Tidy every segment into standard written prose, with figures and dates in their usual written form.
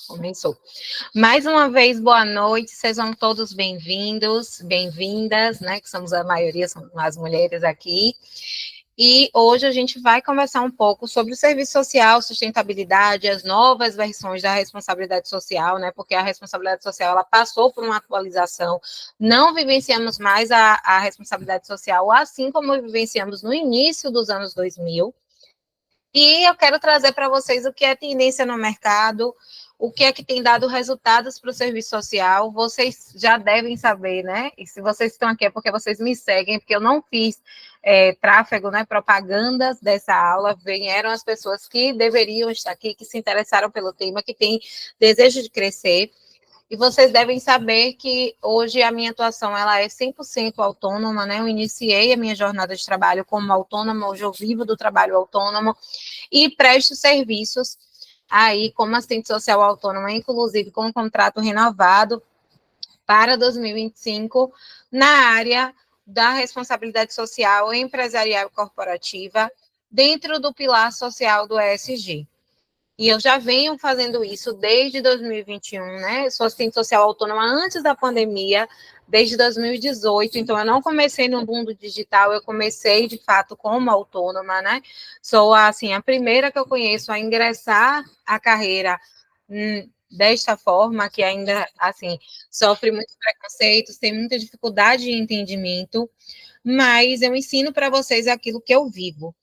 Começou. Mais uma vez, boa noite, sejam todos bem-vindos, bem-vindas, né? Que somos a maioria, são as mulheres aqui. E hoje a gente vai conversar um pouco sobre o serviço social, sustentabilidade, as novas versões da responsabilidade social, né? Porque a responsabilidade social ela passou por uma atualização. Não vivenciamos mais a responsabilidade social assim como vivenciamos no início dos anos 2000. E eu quero trazer para vocês o que é tendência no mercado, o que é que tem dado resultados para o serviço social. Vocês já devem saber, né? E se vocês estão aqui é porque vocês me seguem, porque eu não fiz tráfego, né, propagandas dessa aula. Vieram as pessoas que deveriam estar aqui, que se interessaram pelo tema, que têm desejo de crescer. E vocês devem saber que hoje a minha atuação ela é 100% autônoma, né? Eu iniciei a minha jornada de trabalho como autônoma, hoje eu vivo do trabalho autônomo e presto serviços aí como assistente social autônoma, inclusive com um contrato renovado para 2025 na área da responsabilidade social, empresarial e corporativa, dentro do pilar social do ESG. E eu já venho fazendo isso desde 2021, né? Eu sou assistente social autônoma antes da pandemia, desde 2018. Então, eu não comecei no mundo digital, eu comecei, de fato, como autônoma, né? Sou, assim, a primeira que eu conheço a ingressar a carreira desta forma, que ainda, assim, sofre muitos preconceitos, tem muita dificuldade de entendimento, mas eu ensino para vocês aquilo que eu vivo.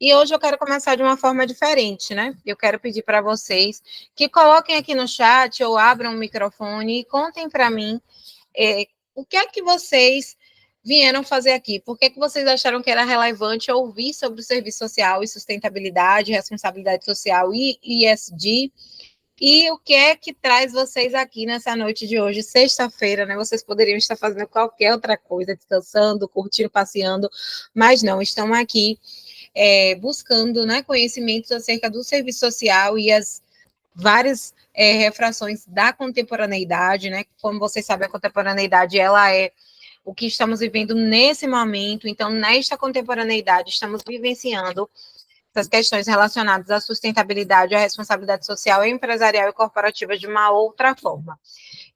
E hoje eu quero começar de uma forma diferente, né? Eu quero pedir para vocês que coloquem aqui no chat ou abram o microfone e contem para mim o que é que vocês vieram fazer aqui. Por que vocês acharam que era relevante ouvir sobre o serviço social e sustentabilidade, responsabilidade social e ESG? E o que é que traz vocês aqui nessa noite de hoje, sexta-feira, né? Vocês poderiam estar fazendo qualquer outra coisa, descansando, curtindo, passeando, mas não, estão aqui buscando, né, conhecimentos acerca do serviço social e as várias refrações da contemporaneidade, né? Como vocês sabem, a contemporaneidade ela é o que estamos vivendo nesse momento. Então, nesta contemporaneidade, estamos vivenciando essas questões relacionadas à sustentabilidade, à responsabilidade social, empresarial e corporativa de uma outra forma.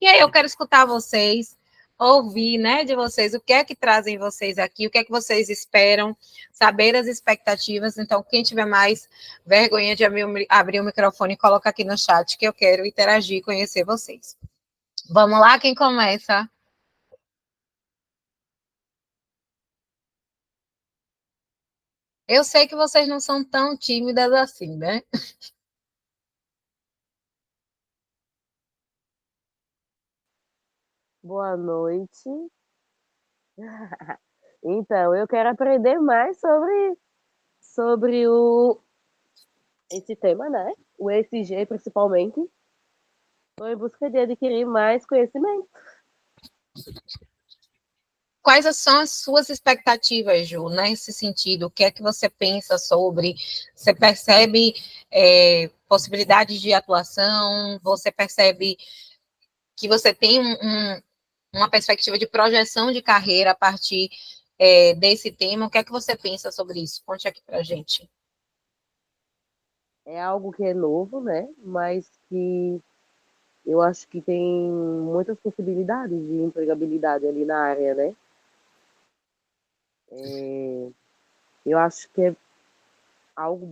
E aí eu quero escutar vocês, ouvir, né, de vocês, o que é que trazem vocês aqui, o que é que vocês esperam, saber as expectativas. Então, quem tiver mais vergonha de abrir o microfone, coloca aqui no chat, que eu quero interagir e conhecer vocês. Vamos lá, quem começa? Eu sei que vocês não são tão tímidas assim, né? Boa noite. Então, eu quero aprender mais sobre esse tema, né? O ESG, principalmente. Estou em busca de adquirir mais conhecimento. Quais são as suas expectativas, Ju, nesse sentido? O que é que você pensa sobre? Você percebe possibilidades de atuação? Você percebe que você tem uma perspectiva de projeção de carreira a partir desse tema? O que é que você pensa sobre isso? Conte aqui para a gente. É algo que é novo, né? Mas que eu acho que tem muitas possibilidades de empregabilidade ali na área, né? Eu acho que é algo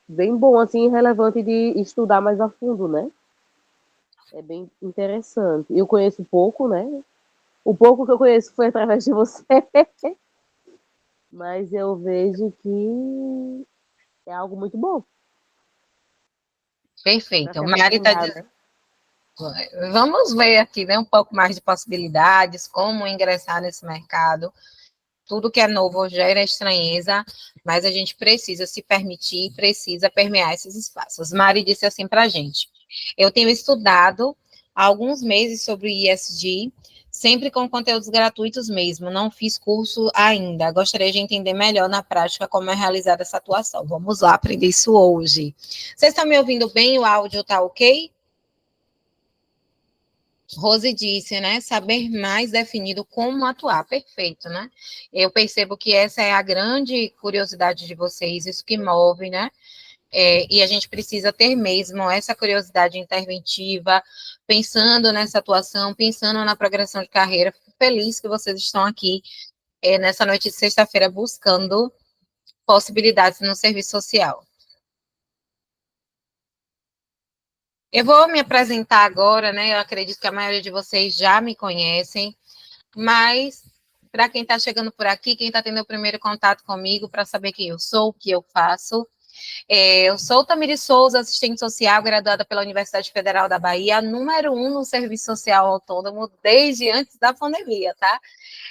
bem bom, assim, relevante de estudar mais a fundo, né? É bem interessante. Eu conheço pouco, né? O pouco que eu conheço foi através de você, mas eu vejo que é algo muito bom para Perfeito. se Mari está aprofundar, dizendo. né? Vamos ver aqui, né, um pouco mais de possibilidades, como ingressar nesse mercado. Tudo que é novo gera estranheza, mas a gente precisa se permitir, precisa permear esses espaços. Mari disse assim para a gente: eu tenho estudado há alguns meses sobre ESG, sempre com conteúdos gratuitos mesmo, não fiz curso ainda. Gostaria de entender melhor na prática como é realizada essa atuação. Vamos lá aprender isso hoje. Vocês estão me ouvindo bem? O áudio está ok? Rose disse, né? Saber mais definido como atuar. Perfeito, né? Eu percebo que essa é a grande curiosidade de vocês, isso que move, né? e a gente precisa ter mesmo essa curiosidade interventiva, pensando nessa atuação, pensando na progressão de carreira. Fico feliz que vocês estão aqui nessa noite de sexta-feira buscando possibilidades no serviço social. Eu vou me apresentar agora, né? Eu acredito que a maioria de vocês já me conhecem, mas para quem está chegando por aqui, quem está tendo o primeiro contato comigo, para saber quem eu sou, o que eu faço. Eu sou Tamiri Souza, assistente social, graduada pela Universidade Federal da Bahia, número 1 no Serviço Social Autônomo desde antes da pandemia, tá?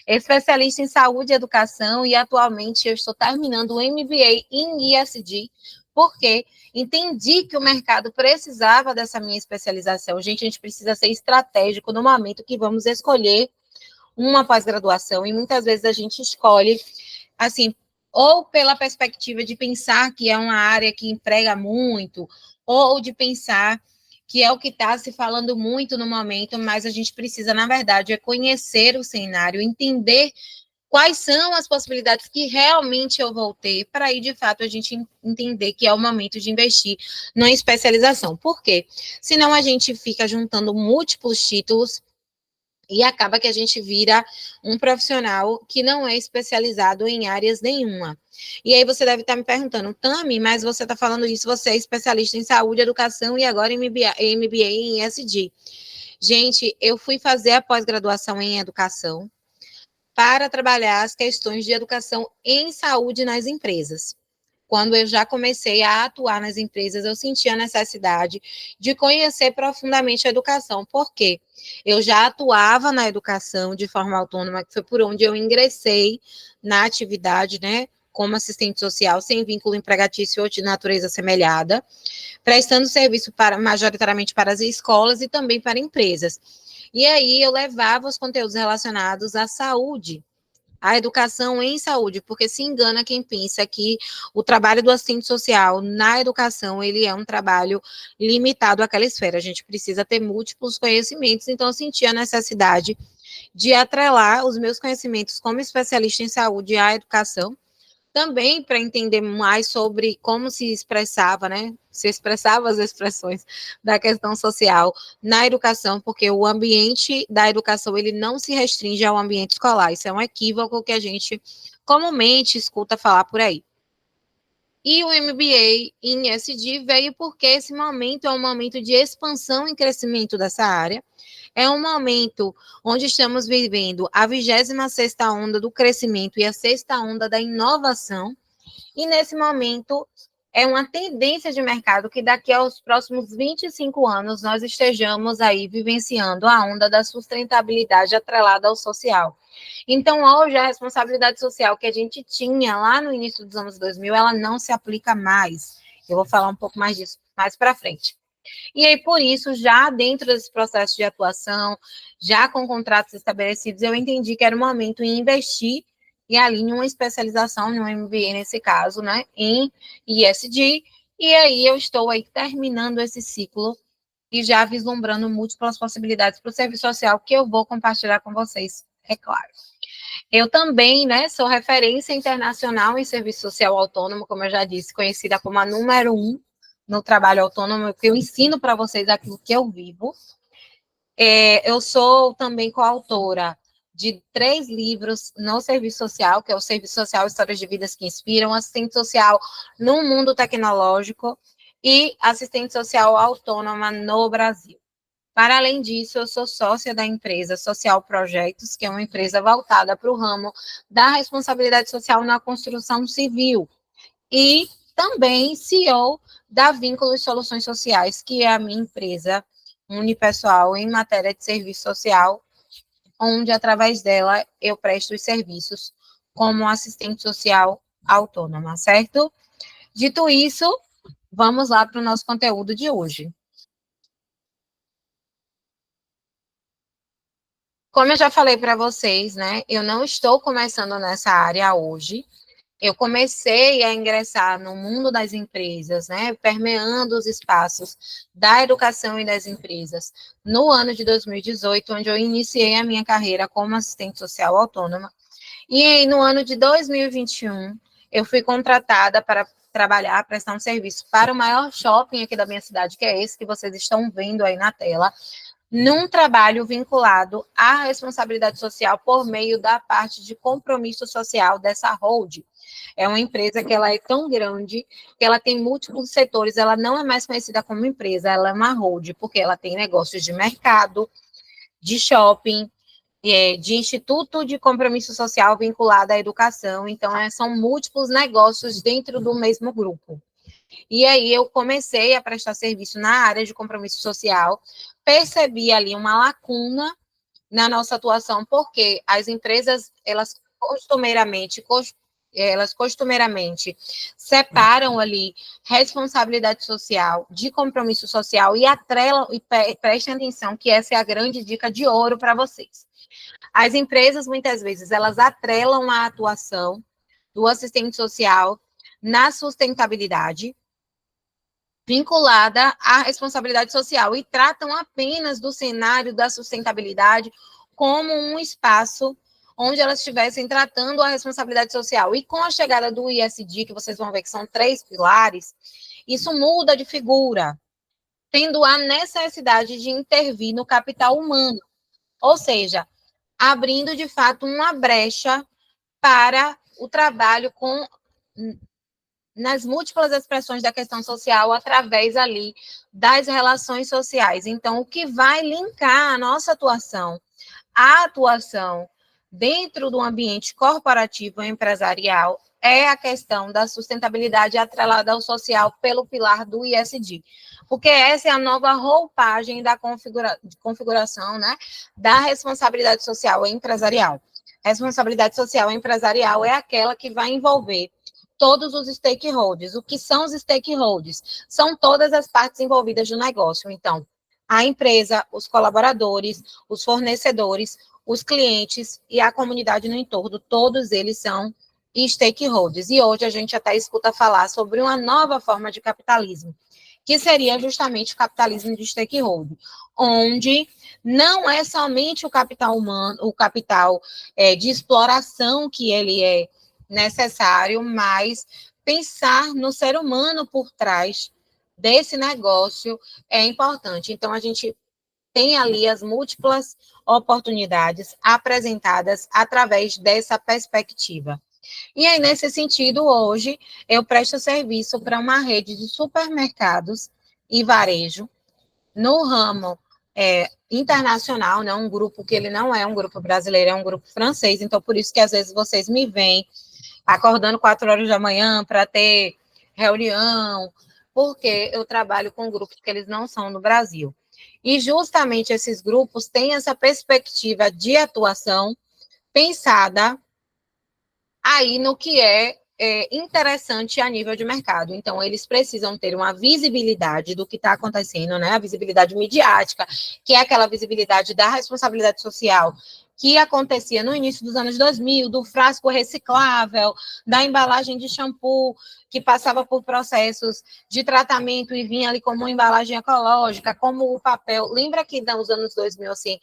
Especialista em saúde e educação, e atualmente eu estou terminando o MBA em ISD, porque entendi que o mercado precisava dessa minha especialização. Gente, a gente precisa ser estratégico no momento que vamos escolher uma pós-graduação, e muitas vezes a gente escolhe, assim, ou pela perspectiva de pensar que é uma área que emprega muito, ou de pensar que é o que está se falando muito no momento, mas a gente precisa, na verdade, é conhecer o cenário, entender quais são as possibilidades que realmente eu vou ter, para aí, de fato, a gente entender que é o momento de investir na especialização. Por quê? Senão a gente fica juntando múltiplos títulos e acaba que a gente vira um profissional que não é especializado em áreas nenhuma. E aí você deve estar me perguntando, Tami, mas você está falando isso, você é especialista em saúde, educação e agora em MBA em ESG. Gente, eu fui fazer a pós-graduação em educação para trabalhar as questões de educação em saúde nas empresas. Quando eu já comecei a atuar nas empresas, eu senti a necessidade de conhecer profundamente a educação. Por quê? Eu já atuava na educação de forma autônoma, que foi por onde eu ingressei na atividade, né, como assistente social, sem vínculo empregatício ou de natureza semelhada, prestando serviço majoritariamente para as escolas e também para empresas. E aí eu levava os conteúdos relacionados à saúde, a educação em saúde, porque se engana quem pensa que o trabalho do assistente social na educação, ele é um trabalho limitado àquela esfera. A gente precisa ter múltiplos conhecimentos, então eu senti a necessidade de atrelar os meus conhecimentos como especialista em saúde à educação, também para entender mais sobre como se expressava, né? Se expressava as expressões da questão social na educação, porque o ambiente da educação ele não se restringe ao ambiente escolar. Isso é um equívoco que a gente comumente escuta falar por aí. E o MBA em ESG veio porque esse momento é um momento de expansão e crescimento dessa área. É um momento onde estamos vivendo a 26ª onda do crescimento e a 6ª onda da inovação. E nesse momento é uma tendência de mercado que daqui aos próximos 25 anos nós estejamos aí vivenciando a onda da sustentabilidade atrelada ao social. Então, hoje, a responsabilidade social que a gente tinha lá no início dos anos 2000, ela não se aplica mais. Eu vou falar um pouco mais disso mais para frente. E aí, por isso, já dentro desse processo de atuação, já com contratos estabelecidos, eu entendi que era o momento em investir e ali em uma especialização, no MBA nesse caso, né, em ISD, e aí eu estou aí terminando esse ciclo e já vislumbrando múltiplas possibilidades para o serviço social que eu vou compartilhar com vocês, é claro. Eu também, né, sou referência internacional em serviço social autônomo, como eu já disse, conhecida como a número 1 no trabalho autônomo, que eu ensino para vocês aquilo que eu vivo. Eu sou também coautora de 3 livros no serviço social, que é o Serviço Social Histórias de Vidas que Inspiram, assistente social no mundo tecnológico e assistente social autônoma no Brasil. Para além disso, eu sou sócia da empresa Social Projetos, que é uma empresa voltada para o ramo da responsabilidade social na construção civil. E também CEO da Vínculos Soluções Sociais, que é a minha empresa unipessoal em matéria de serviço social, onde, através dela, eu presto os serviços como assistente social autônoma, certo? Dito isso, vamos lá para o nosso conteúdo de hoje. Como eu já falei para vocês, né, eu não estou começando nessa área hoje. Eu comecei a ingressar no mundo das empresas, né, permeando os espaços da educação e das empresas, no ano de 2018, onde eu iniciei a minha carreira como assistente social autônoma. E aí, no ano de 2021, eu fui contratada para trabalhar, prestar um serviço para o maior shopping aqui da minha cidade, que é esse que vocês estão vendo aí na tela, num trabalho vinculado à responsabilidade social por meio da parte de compromisso social dessa holding. É uma empresa que ela é tão grande, que ela tem múltiplos setores, ela não é mais conhecida como empresa, ela é uma holding, porque ela tem negócios de mercado, de shopping, de instituto de compromisso social vinculado à educação, então são múltiplos negócios dentro do mesmo grupo. E aí eu comecei a prestar serviço na área de compromisso social, percebi ali uma lacuna na nossa atuação, porque as empresas, elas costumeiramente separam ali responsabilidade social de compromisso social e atrelam, e prestem atenção que essa é a grande dica de ouro para vocês. As empresas, muitas vezes, elas atrelam a atuação do assistente social na sustentabilidade, vinculada à responsabilidade social, e tratam apenas do cenário da sustentabilidade como um espaço onde elas estivessem tratando a responsabilidade social. E com a chegada do ISD, que vocês vão ver que são 3 pilares, isso muda de figura, tendo a necessidade de intervir no capital humano, ou seja, abrindo, de fato, uma brecha para o trabalho nas múltiplas expressões da questão social através ali das relações sociais. Então, o que vai linkar a nossa atuação, a atuação dentro do ambiente corporativo e empresarial, é a questão da sustentabilidade atrelada ao social pelo pilar do ISD, porque essa é a nova roupagem da configuração, né, da responsabilidade social empresarial. Responsabilidade social empresarial é aquela que vai envolver todos os stakeholders. O que são os stakeholders? São todas as partes envolvidas do negócio. Então, a empresa, os colaboradores, os fornecedores, os clientes e a comunidade no entorno, todos eles são stakeholders. E hoje a gente até escuta falar sobre uma nova forma de capitalismo, que seria justamente o capitalismo de stakeholder, onde não é somente o capital humano, o capital de exploração que ele é necessário, mas pensar no ser humano por trás desse negócio é importante. Então, a gente tem ali as múltiplas oportunidades apresentadas através dessa perspectiva. E aí, nesse sentido, hoje, eu presto serviço para uma rede de supermercados e varejo no ramo internacional, né? Um grupo que ele não é um grupo brasileiro, é um grupo francês, então por isso que às vezes vocês me veem acordando 4 horas da manhã para ter reunião, porque eu trabalho com grupos que eles não são no Brasil. E justamente esses grupos têm essa perspectiva de atuação pensada aí no que é interessante a nível de mercado. Então, eles precisam ter uma visibilidade do que está acontecendo, né? A visibilidade midiática, que é aquela visibilidade da responsabilidade social que acontecia no início dos anos 2000, do frasco reciclável, da embalagem de shampoo, que passava por processos de tratamento e vinha ali como uma embalagem ecológica, como o papel. Lembra que nos anos 2000, assim,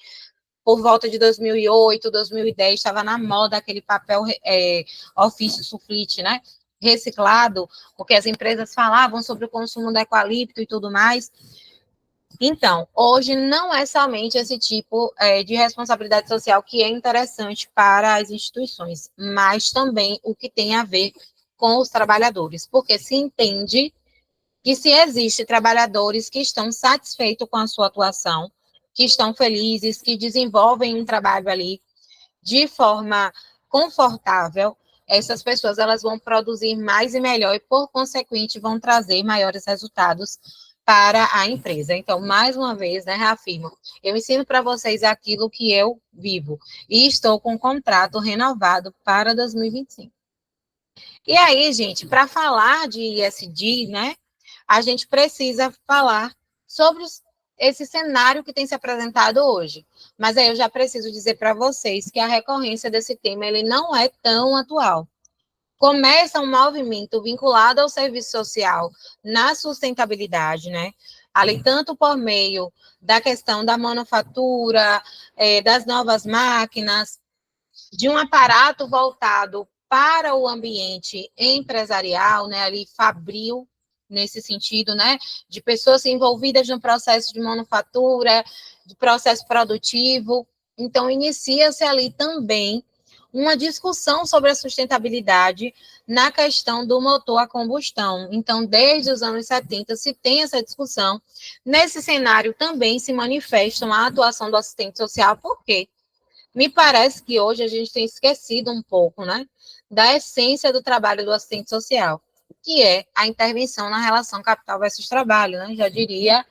por volta de 2008, 2010, estava na moda aquele papel ofício sulfite, né? Reciclado, porque as empresas falavam sobre o consumo do eucalipto e tudo mais. Então, hoje não é somente esse tipo de responsabilidade social que é interessante para as instituições, mas também o que tem a ver com os trabalhadores, porque se entende que se existe trabalhadores que estão satisfeitos com a sua atuação, que estão felizes, que desenvolvem um trabalho ali de forma confortável, essas pessoas elas vão produzir mais e melhor e, por consequente, vão trazer maiores resultados para a empresa. Então, mais uma vez, né, reafirmo, eu ensino para vocês aquilo que eu vivo e estou com um contrato renovado para 2025. E aí, gente, para falar de ISD, né, a gente precisa falar sobre esse cenário que tem se apresentado hoje. Mas aí eu já preciso dizer para vocês que a recorrência desse tema ele não é tão atual. Começa um movimento vinculado ao serviço social na sustentabilidade, né? Ali, tanto por meio da questão da manufatura, das novas máquinas, de um aparato voltado para o ambiente empresarial, né, ali fabril, nesse sentido, né, de pessoas envolvidas no processo de manufatura, de processo produtivo. Então, inicia-se ali também uma discussão sobre a sustentabilidade na questão do motor a combustão. Então, desde os anos 70 se tem essa discussão. Nesse cenário também se manifesta a atuação do assistente social, por quê? Me parece que hoje a gente tem esquecido um pouco, né, da essência do trabalho do assistente social, que é a intervenção na relação capital versus trabalho, né, já diria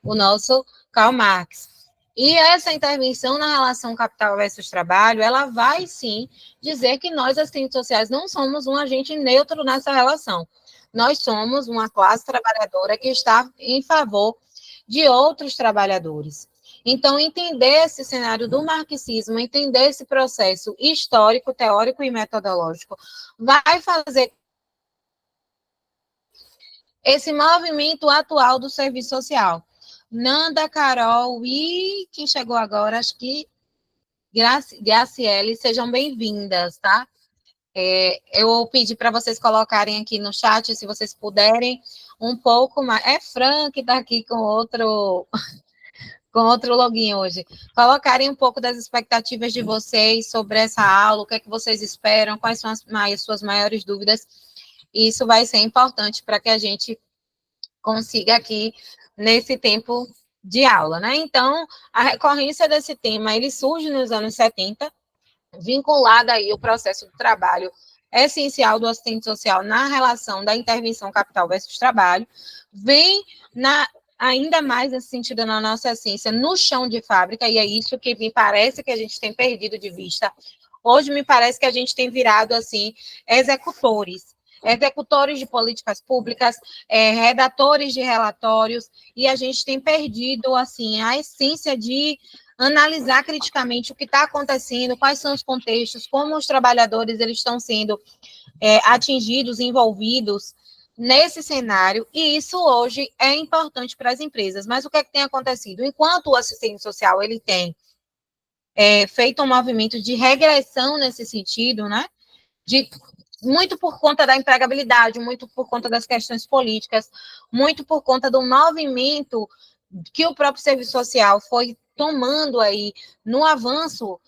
o nosso Karl Marx. E essa intervenção na relação capital versus trabalho, ela vai sim dizer que nós, assistentes sociais, não somos um agente neutro nessa relação. Nós somos uma classe trabalhadora que está em favor de outros trabalhadores. Então, entender esse cenário do marxismo, entender esse processo histórico, teórico e metodológico, vai fazer esse movimento atual do serviço social. Nanda, Carol e quem chegou agora, acho que Graciele, sejam bem-vindas, tá? Eu pedi para vocês colocarem aqui no chat, se vocês puderem, um pouco mais. É Fran que está aqui com outro login hoje. Colocarem um pouco das expectativas de vocês sobre essa aula, o que é que vocês esperam, quais são as suas maiores dúvidas. Isso vai ser importante para que a gente consiga aqui nesse tempo de aula, né? Então, a recorrência desse tema, ele surge nos anos 70, vinculado aí ao processo do trabalho essencial do assistente social na relação da intervenção capital versus trabalho, vem ainda mais nesse sentido na nossa essência, no chão de fábrica, e é isso que me parece que a gente tem perdido de vista. Hoje me parece que a gente tem virado, assim, executores de políticas públicas, redatores de relatórios, e a gente tem perdido, assim, a essência de analisar criticamente o que está acontecendo, quais são os contextos, como os trabalhadores eles estão sendo atingidos, envolvidos nesse cenário, e isso hoje é importante para as empresas. Mas o que é que tem acontecido? Enquanto o assistente social ele tem feito um movimento de regressão nesse sentido, né? Muito por conta da empregabilidade, muito por conta das questões políticas, muito por conta do movimento que o próprio serviço social foi tomando aí no avanço,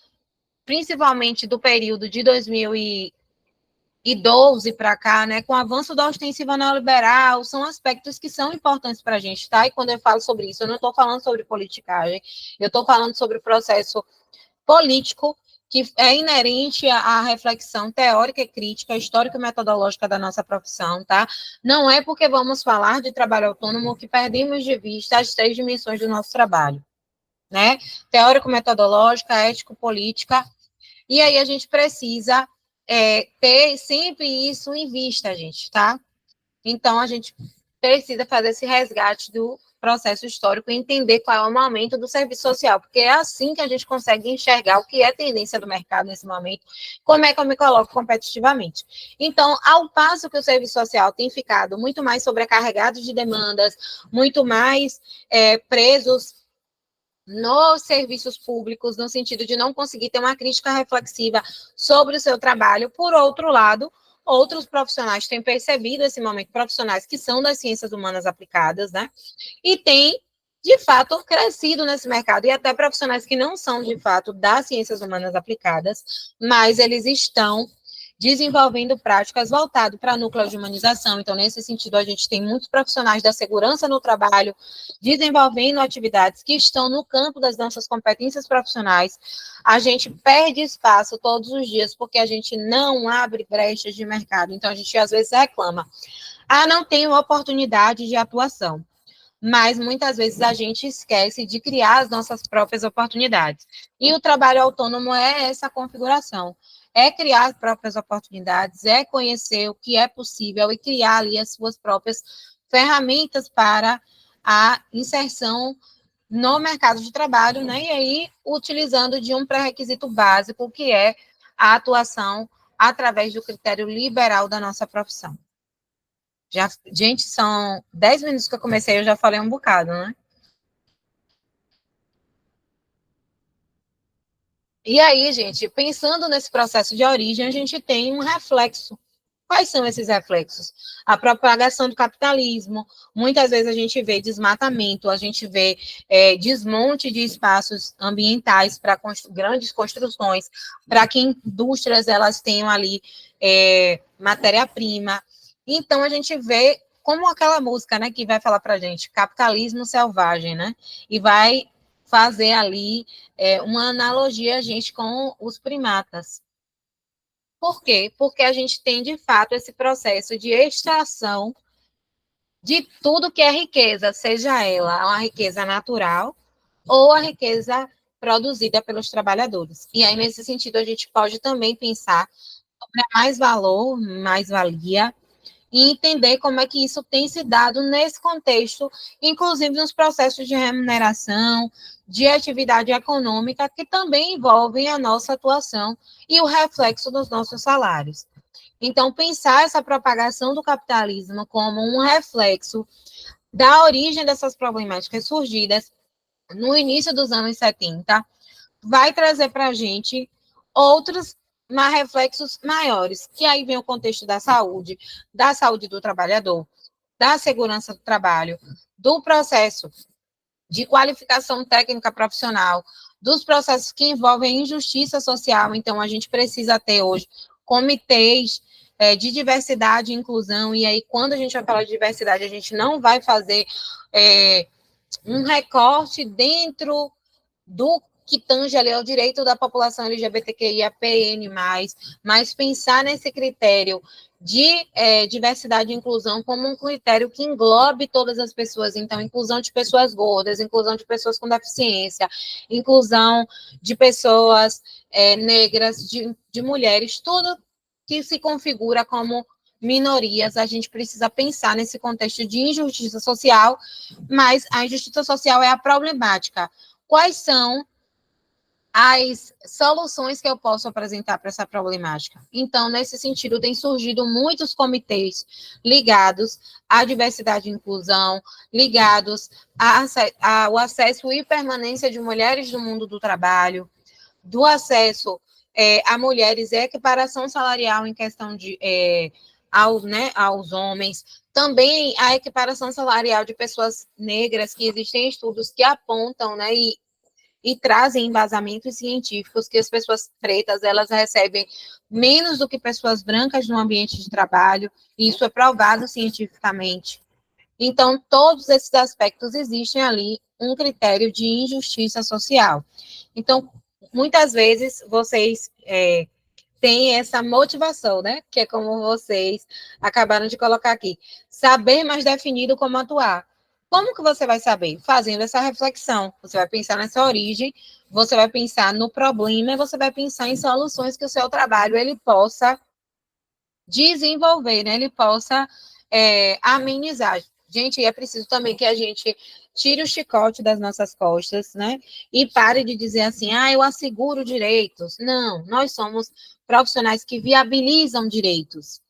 principalmente do período de 2012 para cá, né, com o avanço da ostensiva neoliberal, são aspectos que são importantes para a gente, tá? E quando eu falo sobre isso, eu não estou falando sobre politicagem, eu estou falando sobre o processo político que é inerente à reflexão teórica e crítica, histórica e metodológica da nossa profissão, tá? Não é porque vamos falar de trabalho autônomo que perdemos de vista as 3 dimensões do nosso trabalho, né? Teórico-metodológica, ético-política, e aí a gente precisa ter sempre isso em vista, gente, tá? Então, a gente precisa fazer esse resgate do processo histórico e entender qual é o momento do serviço social, porque é assim que a gente consegue enxergar o que é tendência do mercado nesse momento, como é que eu me coloco competitivamente. Então, ao passo que o serviço social tem ficado muito mais sobrecarregado de demandas, muito mais presos nos serviços públicos, no sentido de não conseguir ter uma crítica reflexiva sobre o seu trabalho. Por outro lado, outros profissionais têm percebido esse momento, profissionais que são das ciências humanas aplicadas, né? E têm, de fato, crescido nesse mercado, e até profissionais que não são, de fato, das ciências humanas aplicadas, mas eles estão desenvolvendo práticas voltadas para núcleo de humanização. Então, nesse sentido, a gente tem muitos profissionais da segurança no trabalho desenvolvendo atividades que estão no campo das nossas competências profissionais. A gente perde espaço todos os dias porque a gente não abre brechas de mercado. Então, a gente às vezes reclama: não tenho oportunidade de atuação. Mas muitas vezes a gente esquece de criar as nossas próprias oportunidades. E o trabalho autônomo é essa configuração. É criar as próprias oportunidades, é conhecer o que é possível e criar ali as suas próprias ferramentas para a inserção no mercado de trabalho, né? E aí, utilizando de um pré-requisito básico, que é a atuação através do critério liberal da nossa profissão. Gente, são 10 minutos que eu comecei, eu já falei um bocado, né? E aí, gente, pensando nesse processo de origem, a gente tem um reflexo. Quais são esses reflexos? A propagação do capitalismo. Muitas vezes a gente vê desmatamento, a gente vê desmonte de espaços ambientais para grandes construções, para que indústrias elas tenham ali matéria-prima. Então a gente vê como aquela música, né, que vai falar para a gente capitalismo selvagem, né? E vai fazer ali uma analogia, gente, com os primatas. Por quê? Porque a gente tem, de fato, esse processo de extração de tudo que é riqueza, seja ela uma riqueza natural ou a riqueza produzida pelos trabalhadores. E aí, nesse sentido, a gente pode também pensar sobre mais valor, mais valia, e entender como é que isso tem se dado nesse contexto, inclusive nos processos de remuneração, de atividade econômica, que também envolvem a nossa atuação e o reflexo dos nossos salários. Então, pensar essa propagação do capitalismo como um reflexo da origem dessas problemáticas surgidas no início dos anos 70 vai trazer para a gente outros reflexos maiores, que aí vem o contexto da saúde do trabalhador, da segurança do trabalho, do processo de qualificação técnica profissional, dos processos que envolvem injustiça social. Então, a gente precisa ter hoje comitês de diversidade e inclusão, e aí, quando a gente vai falar de diversidade, a gente não vai fazer um recorte dentro do que tange ali ao direito da população LGBTQIAPN+, mas pensar nesse critério de diversidade e inclusão como um critério que englobe todas as pessoas. Então, inclusão de pessoas gordas, inclusão de pessoas com deficiência, inclusão de pessoas negras, de mulheres, tudo que se configura como minorias, a gente precisa pensar nesse contexto de injustiça social, mas a injustiça social é a problemática. Quais são as soluções que eu posso apresentar para essa problemática? Então, nesse sentido, tem surgido muitos comitês ligados à diversidade e inclusão, ligados ao acesso e permanência de mulheres no mundo do trabalho, do acesso a mulheres e equiparação salarial em questão de aos homens, também a equiparação salarial de pessoas negras, que existem estudos que apontam, né, e trazem embasamentos científicos que as pessoas pretas, elas recebem menos do que pessoas brancas no ambiente de trabalho, e isso é provado cientificamente. Então, todos esses aspectos existem ali um critério de injustiça social. Então, muitas vezes vocês têm essa motivação, né? Que é como vocês acabaram de colocar aqui. Saber mais definido como atuar. Como que você vai saber? Fazendo essa reflexão. Você vai pensar nessa origem, você vai pensar no problema e você vai pensar em soluções que o seu trabalho ele possa desenvolver, né? Ele possa amenizar. Gente, é preciso também que a gente tire o chicote das nossas costas, né? E pare de dizer assim, eu asseguro direitos. Não, nós somos profissionais que viabilizam direitos.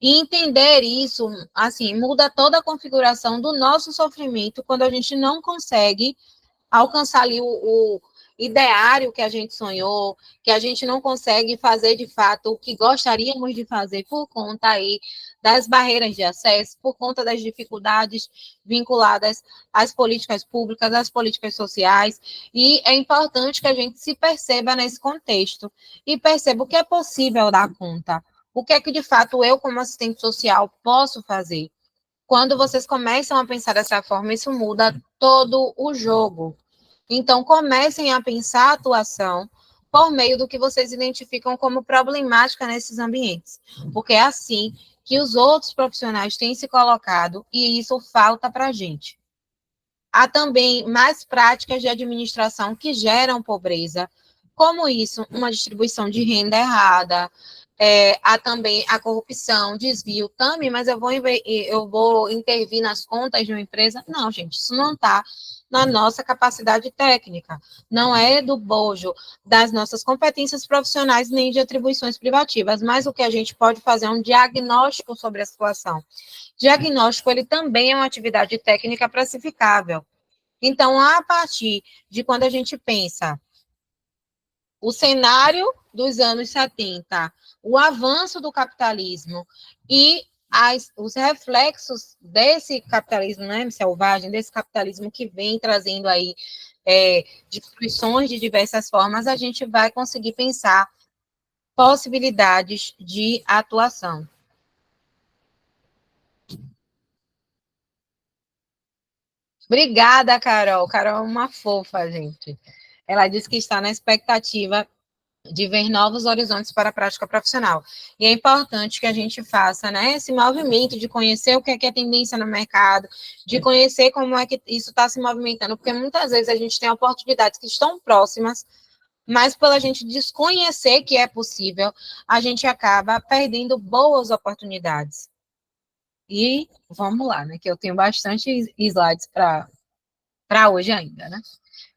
E entender isso, assim, muda toda a configuração do nosso sofrimento quando a gente não consegue alcançar ali o ideário que a gente sonhou, que a gente não consegue fazer de fato o que gostaríamos de fazer por conta aí das barreiras de acesso, por conta das dificuldades vinculadas às políticas públicas, às políticas sociais, e é importante que a gente se perceba nesse contexto e perceba o que é possível dar conta, o que é que de fato eu, como assistente social, posso fazer. Quando vocês começam a pensar dessa forma, isso muda todo o jogo. Então, comecem a pensar a atuação por meio do que vocês identificam como problemática nesses ambientes, porque é assim que os outros profissionais têm se colocado e isso falta para a gente. Há também mais práticas de administração que geram pobreza, como isso, uma distribuição de renda errada, há também a corrupção, desvio também, mas eu vou intervir nas contas de uma empresa. Não, gente, isso não está na nossa capacidade técnica, não é do bojo das nossas competências profissionais nem de atribuições privativas, mas o que a gente pode fazer é um diagnóstico sobre a situação. Diagnóstico, ele também é uma atividade técnica classificável. Então, a partir de quando a gente pensa o cenário dos anos 70, o avanço do capitalismo e os reflexos desse capitalismo, né, selvagem, desse capitalismo que vem trazendo aí destruições de diversas formas, a gente vai conseguir pensar possibilidades de atuação. Obrigada, Carol. Carol é uma fofa, gente. Ela disse que está na expectativa de ver novos horizontes para a prática profissional. E é importante que a gente faça, né, esse movimento de conhecer o que é tendência no mercado, de conhecer como é que isso está se movimentando, porque muitas vezes a gente tem oportunidades que estão próximas, mas pela gente desconhecer que é possível, a gente acaba perdendo boas oportunidades. E vamos lá, né, que eu tenho bastante slides para hoje ainda, né?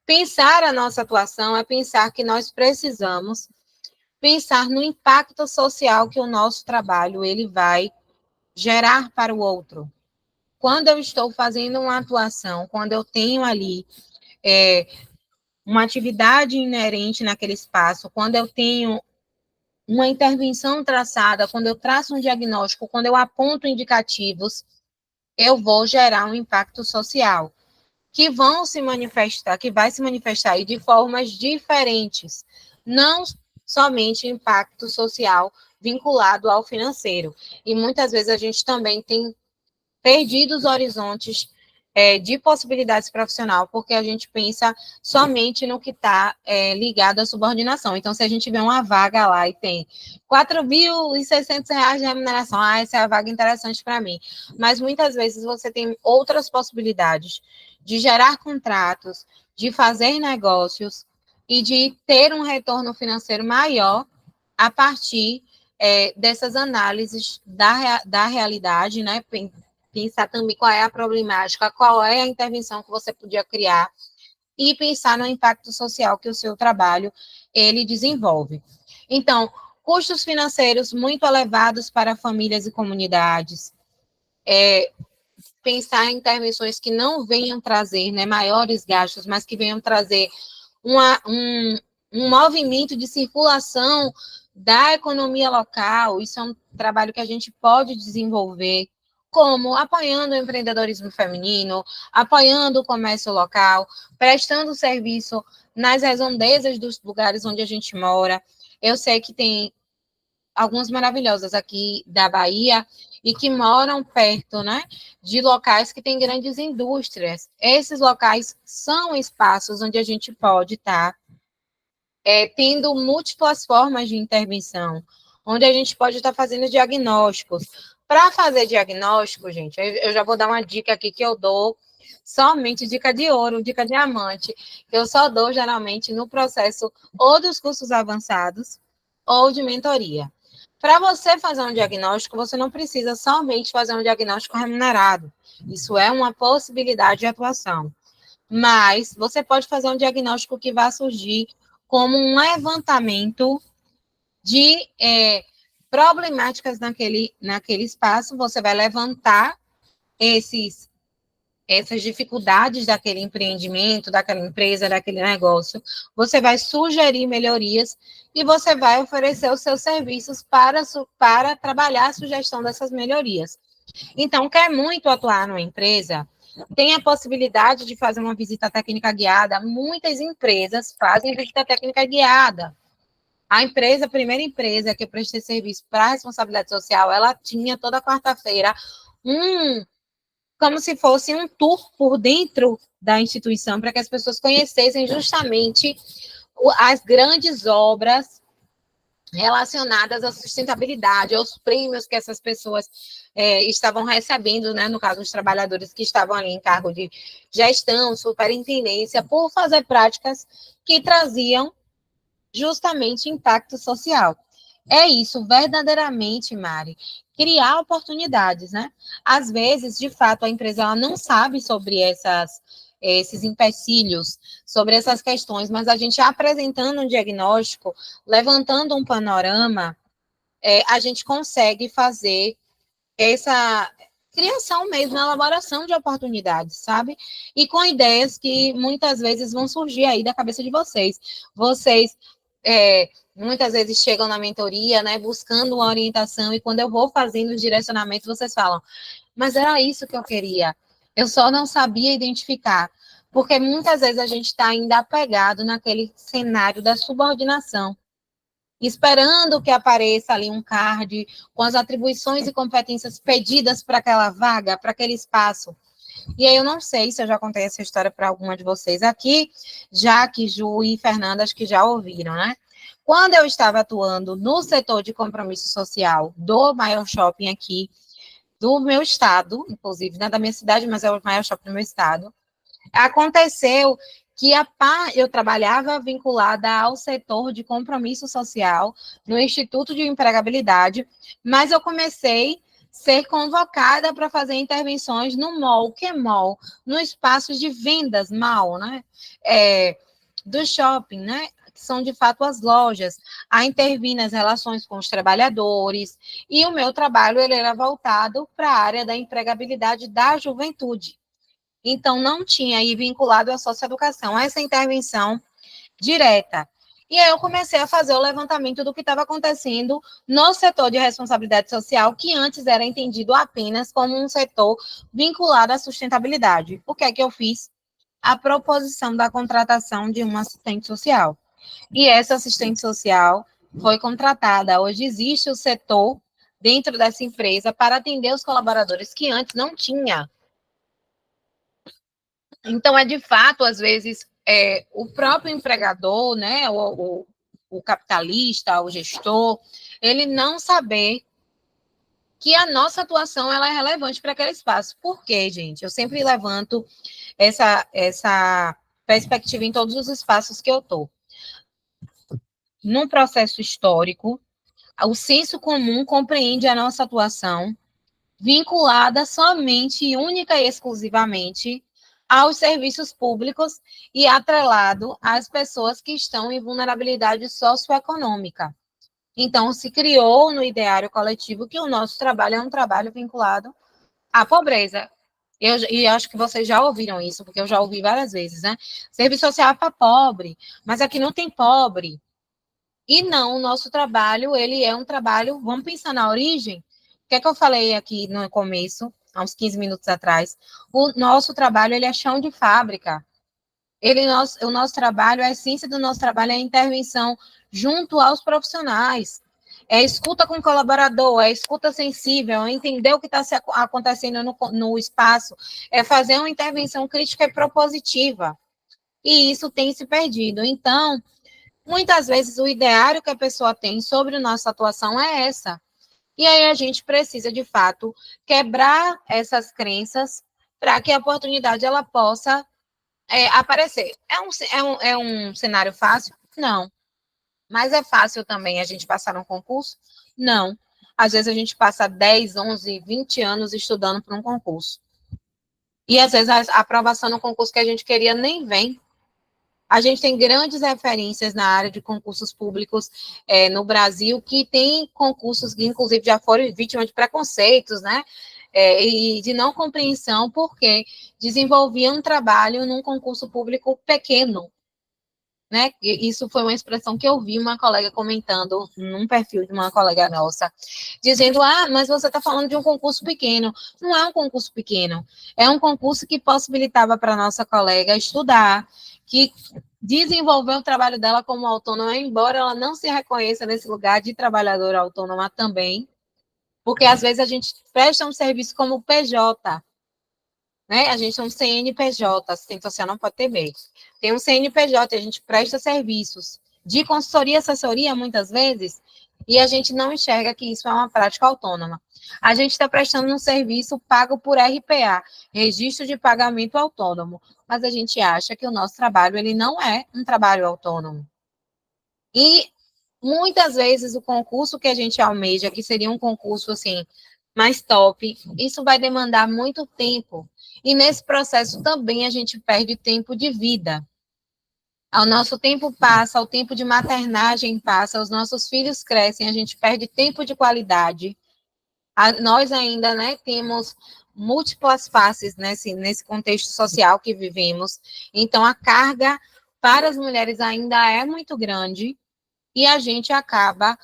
Pensar a nossa atuação é pensar que nós precisamos pensar no impacto social que o nosso trabalho ele vai gerar para o outro. Quando eu estou fazendo uma atuação, quando eu tenho ali uma atividade inerente naquele espaço, quando eu tenho uma intervenção traçada, quando eu traço um diagnóstico, quando eu aponto indicativos, eu vou gerar um impacto social que vão se manifestar, que vai se manifestar aí de formas diferentes, não somente impacto social vinculado ao financeiro. E muitas vezes a gente também tem perdido os horizontes de possibilidades profissional, porque a gente pensa somente no que está ligado à subordinação. Então, se a gente vê uma vaga lá e tem R$ 4.600 de remuneração, essa é a vaga interessante para mim. Mas muitas vezes você tem outras possibilidades de gerar contratos, de fazer negócios e de ter um retorno financeiro maior a partir dessas análises da realidade, né? Pensar também qual é a problemática, qual é a intervenção que você podia criar e pensar no impacto social que o seu trabalho ele desenvolve. Então, custos financeiros muito elevados para famílias e comunidades, pensar em intervenções que não venham trazer, né, maiores gastos, mas que venham trazer um movimento de circulação da economia local. Isso é um trabalho que a gente pode desenvolver, como apoiando o empreendedorismo feminino, apoiando o comércio local, prestando serviço nas redondezas dos lugares onde a gente mora. Eu sei que tem algumas maravilhosas aqui da Bahia e que moram perto, né, de locais que têm grandes indústrias. Esses locais são espaços onde a gente pode estar tendo múltiplas formas de intervenção, onde a gente pode estar fazendo diagnósticos. Para fazer diagnóstico, gente, eu já vou dar uma dica aqui que eu dou, somente dica de ouro, dica diamante, que eu só dou geralmente no processo ou dos cursos avançados ou de mentoria. Para você fazer um diagnóstico, você não precisa somente fazer um diagnóstico remunerado. Isso é uma possibilidade de atuação. Mas você pode fazer um diagnóstico que vai surgir como um levantamento de problemáticas naquele espaço. Você vai levantar essas dificuldades daquele empreendimento, daquela empresa, daquele negócio, você vai sugerir melhorias e você vai oferecer os seus serviços para trabalhar a sugestão dessas melhorias. Então, quer muito atuar numa empresa, tem a possibilidade de fazer uma visita técnica guiada. Muitas empresas fazem visita técnica guiada. A primeira empresa que eu prestei serviço para responsabilidade social, ela tinha toda quarta-feira como se fosse um tour por dentro da instituição, para que as pessoas conhecessem justamente as grandes obras relacionadas à sustentabilidade, aos prêmios que essas pessoas estavam recebendo, né, no caso, os trabalhadores que estavam ali em cargo de gestão, superintendência, por fazer práticas que traziam justamente impacto social. É isso, verdadeiramente, Mari, criar oportunidades, né? Às vezes, de fato, a empresa ela não sabe sobre esses empecilhos, sobre essas questões, mas a gente apresentando um diagnóstico, levantando um panorama, a gente consegue fazer essa criação mesmo, elaboração de oportunidades, sabe? E com ideias que muitas vezes vão surgir aí da cabeça de vocês. Vocês muitas vezes chegam na mentoria, né, buscando uma orientação, e quando eu vou fazendo os direcionamentos, vocês falam, mas era isso que eu queria, eu só não sabia identificar, porque muitas vezes a gente está ainda apegado naquele cenário da subordinação, esperando que apareça ali um card com as atribuições e competências pedidas para aquela vaga, para aquele espaço. E aí eu não sei se eu já contei essa história para alguma de vocês aqui, já que Ju e Fernanda acho que já ouviram, né? Quando eu estava atuando no setor de compromisso social do maior shopping aqui, do meu estado, inclusive, não é da minha cidade, mas é o maior shopping do meu estado, aconteceu que eu trabalhava vinculada ao setor de compromisso social no Instituto de Empregabilidade, mas eu comecei a ser convocada para fazer intervenções no mall. O que é mall? No espaço de vendas, mall, né? Do shopping, né? Que são de fato as lojas, a intervir nas relações com os trabalhadores, e o meu trabalho ele era voltado para a área da empregabilidade da juventude. Então, não tinha aí vinculado à socioeducação essa intervenção direta. E aí eu comecei a fazer o levantamento do que estava acontecendo no setor de responsabilidade social, que antes era entendido apenas como um setor vinculado à sustentabilidade. O que é que eu fiz? A proposição da contratação de uma assistente social. E essa assistente social foi contratada. Hoje existe o setor dentro dessa empresa para atender os colaboradores que antes não tinha. Então, de fato, às vezes, o próprio empregador, né, o capitalista, o gestor, ele não saber que a nossa atuação ela é relevante para aquele espaço. Por quê, gente? Eu sempre levanto essa perspectiva em todos os espaços que eu estou. Num processo histórico, o senso comum compreende a nossa atuação vinculada somente e única e exclusivamente aos serviços públicos e atrelado às pessoas que estão em vulnerabilidade socioeconômica. Então, se criou no ideário coletivo que o nosso trabalho é um trabalho vinculado à pobreza. E acho que vocês já ouviram isso, porque eu já ouvi várias vezes, né? Serviço social é para pobre, mas aqui não tem pobre. E não, o nosso trabalho, ele é um trabalho, vamos pensar na origem, o que é que eu falei aqui no começo, há uns 15 minutos atrás, o nosso trabalho, ele é chão de fábrica, o nosso trabalho, a essência do nosso trabalho é a intervenção junto aos profissionais, é escuta com o colaborador, é escuta sensível, é entender o que está acontecendo no espaço, é fazer uma intervenção crítica e propositiva, e isso tem se perdido. Então, muitas vezes o ideário que a pessoa tem sobre nossa atuação é essa. E aí a gente precisa, de fato, quebrar essas crenças para que a oportunidade ela possa aparecer. É um cenário fácil? Não. Mas é fácil também a gente passar num concurso? Não. Às vezes a gente passa 10, 11, 20 anos estudando para um concurso. E às vezes a aprovação no concurso que a gente queria nem vem. A gente tem grandes referências na área de concursos públicos no Brasil, que tem concursos que, inclusive, já foram vítimas de preconceitos, né? E de não compreensão, porque desenvolviam um trabalho num concurso público pequeno, né? Isso foi uma expressão que eu vi uma colega comentando num perfil de uma colega nossa, dizendo, mas você está falando de um concurso pequeno. Não é um concurso pequeno, é um concurso que possibilitava para a nossa colega estudar, que desenvolveu o trabalho dela como autônoma, embora ela não se reconheça nesse lugar de trabalhadora autônoma também, porque às vezes a gente presta um serviço como PJ, né? A gente tem um CNPJ, assistente social não pode ter MEI. Tem um CNPJ, a gente presta serviços de consultoria e assessoria, muitas vezes, e a gente não enxerga que isso é uma prática autônoma. A gente está prestando um serviço pago por RPA, Registro de Pagamento Autônomo, mas a gente acha que o nosso trabalho ele não é um trabalho autônomo. E muitas vezes o concurso que a gente almeja, que seria um concurso assim mais top, isso vai demandar muito tempo. E nesse processo também a gente perde tempo de vida. O nosso tempo passa, o tempo de maternagem passa, os nossos filhos crescem, a gente perde tempo de qualidade. Nós ainda, né, temos múltiplas faces nesse contexto social que vivemos. Então, a carga para as mulheres ainda é muito grande. e a gente acaba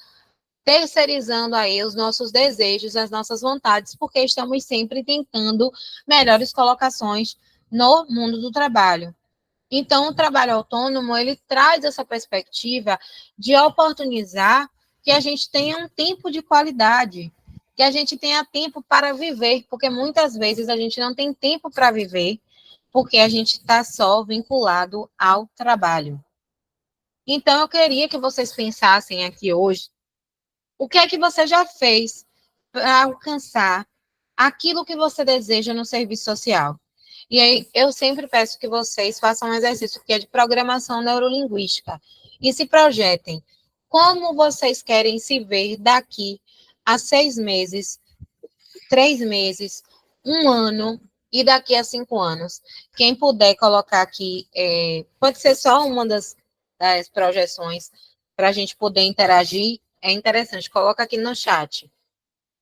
terceirizando aí os nossos desejos, as nossas vontades, porque estamos sempre tentando melhores colocações no mundo do trabalho. Então, o trabalho autônomo, ele traz essa perspectiva de oportunizar que a gente tenha um tempo de qualidade, que a gente tenha tempo para viver, porque muitas vezes a gente não tem tempo para viver, porque a gente está só vinculado ao trabalho. Então, eu queria que vocês pensassem aqui hoje, o que é que você já fez para alcançar aquilo que você deseja no serviço social? E aí, eu sempre peço que vocês façam um exercício que é de programação neurolinguística e se projetem. Como vocês querem se ver daqui a 6 meses, 3 meses, um ano e daqui a 5 anos? Quem puder colocar aqui, pode ser só uma das projeções para a gente poder interagir, é interessante. Coloca aqui no chat.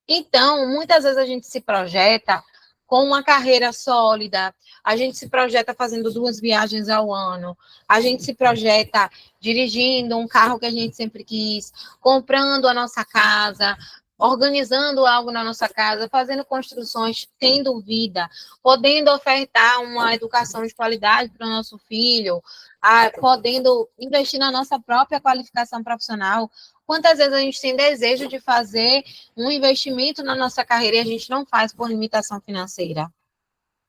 Então, muitas vezes a gente se projeta com uma carreira sólida, a gente se projeta fazendo 2 viagens ao ano, a gente se projeta dirigindo um carro que a gente sempre quis, comprando a nossa casa, organizando algo na nossa casa, fazendo construções, tendo vida, podendo ofertar uma educação de qualidade para o nosso filho, podendo investir na nossa própria qualificação profissional. Quantas vezes a gente tem desejo de fazer um investimento na nossa carreira e a gente não faz por limitação financeira?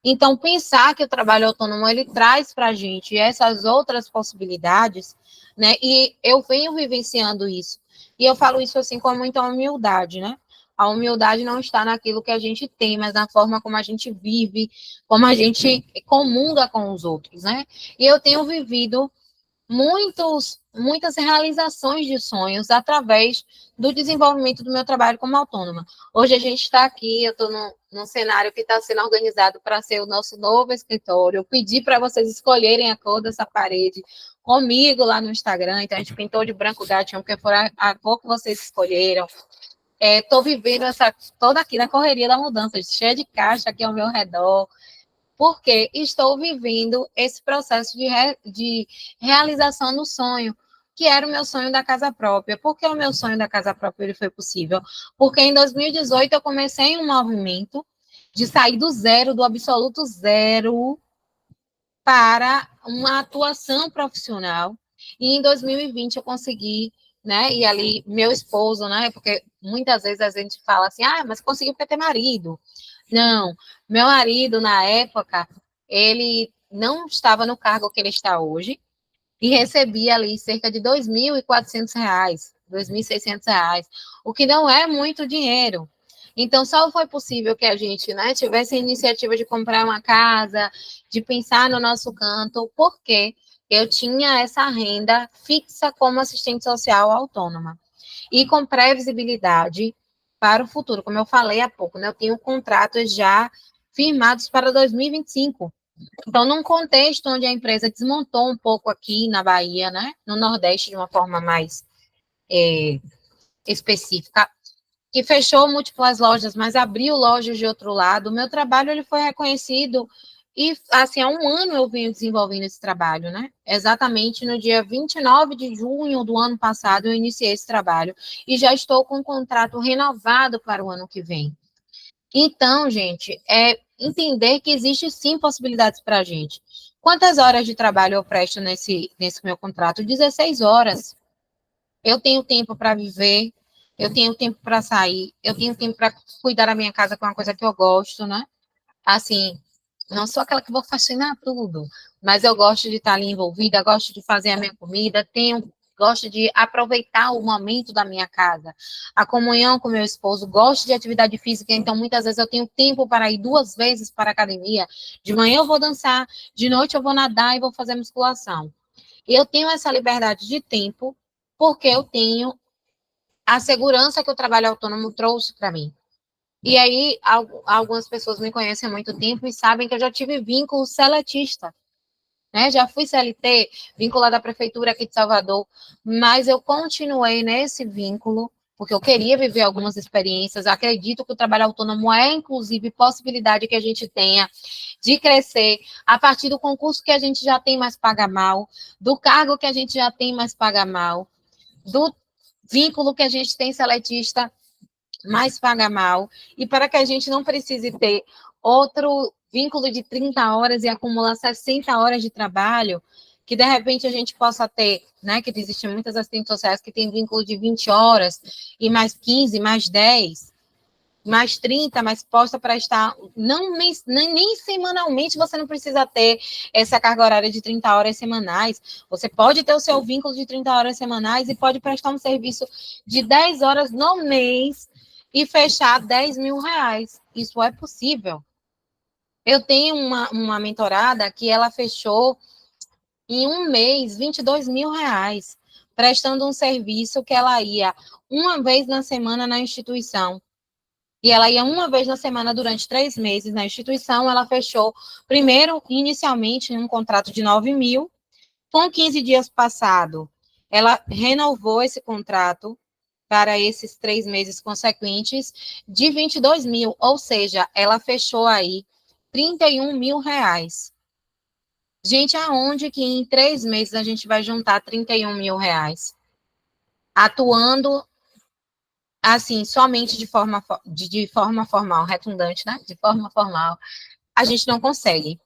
Então, pensar que o trabalho autônomo, ele traz para a gente essas outras possibilidades, né? E eu venho vivenciando isso. E eu falo isso assim com muita humildade, né? A humildade não está naquilo que a gente tem, mas na forma como a gente vive, como a gente comunga com os outros, né? E eu tenho vivido muitas realizações de sonhos através do desenvolvimento do meu trabalho como autônoma. Hoje a gente está aqui, eu estou num cenário que está sendo organizado para ser o nosso novo escritório. Eu pedi para vocês escolherem a cor dessa parede comigo lá no Instagram, então a gente pintou de branco gatinho, porque foi a cor que vocês escolheram. Estou vivendo toda aqui na correria da mudança, cheia de caixa aqui ao meu redor, porque estou vivendo esse processo de realização do sonho, que era o meu sonho da casa própria. Por que o meu sonho da casa própria ele foi possível? Porque em 2018 eu comecei um movimento de sair do zero, do absoluto zero, para uma atuação profissional. E em 2020 eu consegui, né? E ali meu esposo, né? Porque muitas vezes a gente fala assim, mas conseguiu porque tem marido. Não, meu marido na época ele não estava no cargo que ele está hoje e recebia ali cerca de R$ 2.400, R$ 2.600, o que não é muito dinheiro. Então, só foi possível que a gente, né, tivesse a iniciativa de comprar uma casa, de pensar no nosso canto, porque eu tinha essa renda fixa como assistente social autônoma e com previsibilidade para o futuro. Como eu falei há pouco, né, eu tenho contratos já firmados para 2025. Então, num contexto onde a empresa desmontou um pouco aqui na Bahia, né, no Nordeste, de uma forma mais específica, que fechou múltiplas lojas, mas abriu lojas de outro lado, o meu trabalho ele foi reconhecido e, assim, há um ano eu venho desenvolvendo esse trabalho, né? Exatamente no dia 29 de junho do ano passado eu iniciei esse trabalho e já estou com um contrato renovado para o ano que vem. Então, gente, é entender que existe sim possibilidades para a gente. Quantas horas de trabalho eu presto nesse meu contrato? 16 horas. Eu tenho tempo para viver, eu tenho tempo para sair, eu tenho tempo para cuidar da minha casa, que é uma coisa que eu gosto, né? Assim, não sou aquela que vou faxinar tudo, mas eu gosto de estar ali envolvida, gosto de fazer a minha comida, gosto de aproveitar o momento da minha casa, a comunhão com meu esposo, gosto de atividade física, então muitas vezes eu tenho tempo para ir 2 vezes para a academia. De manhã eu vou dançar, de noite eu vou nadar e vou fazer musculação. E eu tenho essa liberdade de tempo porque eu tenho a segurança que o trabalho autônomo trouxe para mim. E aí, algumas pessoas me conhecem há muito tempo e sabem que eu já tive vínculo seletista, né? Já fui CLT, vinculada à prefeitura aqui de Salvador, mas eu continuei nesse vínculo, porque eu queria viver algumas experiências. Acredito que o trabalho autônomo é, inclusive, possibilidade que a gente tenha de crescer a partir do concurso que a gente já tem, mais paga mal, do cargo que a gente já tem, mais paga mal, do vínculo que a gente tem seletista mais paga mal, e para que a gente não precise ter outro vínculo de 30 horas e acumular 60 horas de trabalho, que de repente a gente possa ter, né, que existem muitas assistentes sociais que têm vínculo de 20 horas, e mais 15, mais 10, mais 30, mas posta para estar, nem semanalmente você não precisa ter essa carga horária de 30 horas semanais, você pode ter o seu vínculo de 30 horas semanais e pode prestar um serviço de 10 horas no mês e fechar 10 mil reais, isso é possível. Eu tenho uma mentorada que ela fechou em um mês 22 mil reais, prestando um serviço que ela ia uma vez na semana na instituição. E ela ia uma vez na semana durante 3 meses na instituição. Ela fechou, primeiro, inicialmente, um contrato de 9 mil. Com 15 dias passado, ela renovou esse contrato para esses 3 meses consequentes de 22 mil. Ou seja, ela fechou aí 31 mil reais. Gente, aonde que em 3 meses a gente vai juntar 31 mil reais? Atuando assim, somente de forma formal, redundante, né? De forma formal, a gente não consegue.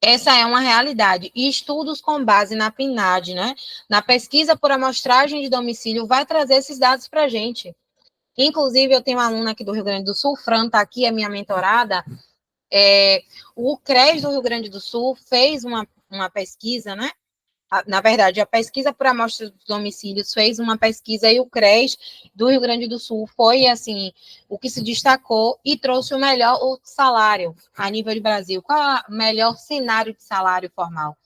Essa é uma realidade. E estudos com base na PNAD, né? Na pesquisa por amostragem de domicílio, vai trazer esses dados para a gente. Inclusive, eu tenho uma aluna aqui do Rio Grande do Sul, Fran está aqui, é minha mentorada. O CRES do Rio Grande do Sul fez uma pesquisa, né? Na verdade, a pesquisa por amostra dos domicílios fez uma pesquisa e o CRES do Rio Grande do Sul foi, assim, o que se destacou e trouxe o melhor salário a nível de Brasil. Qual é o melhor cenário de salário formal?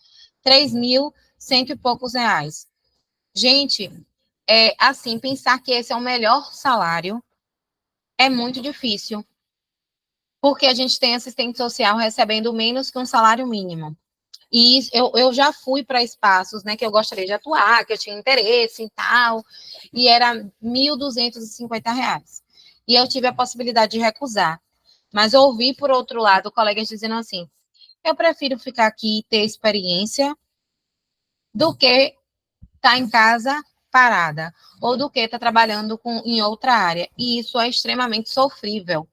3.100 e poucos reais. Gente, assim, pensar que esse é o melhor salário é muito difícil, porque a gente tem assistente social recebendo menos que um salário mínimo. E eu já fui para espaços, né, que eu gostaria de atuar, que eu tinha interesse e tal, e era R$ 1.250. E eu tive a possibilidade de recusar. Mas eu ouvi, por outro lado, colegas dizendo assim, eu prefiro ficar aqui e ter experiência do que estar em casa parada, ou do que estar trabalhando em outra área. E isso é extremamente sofrível.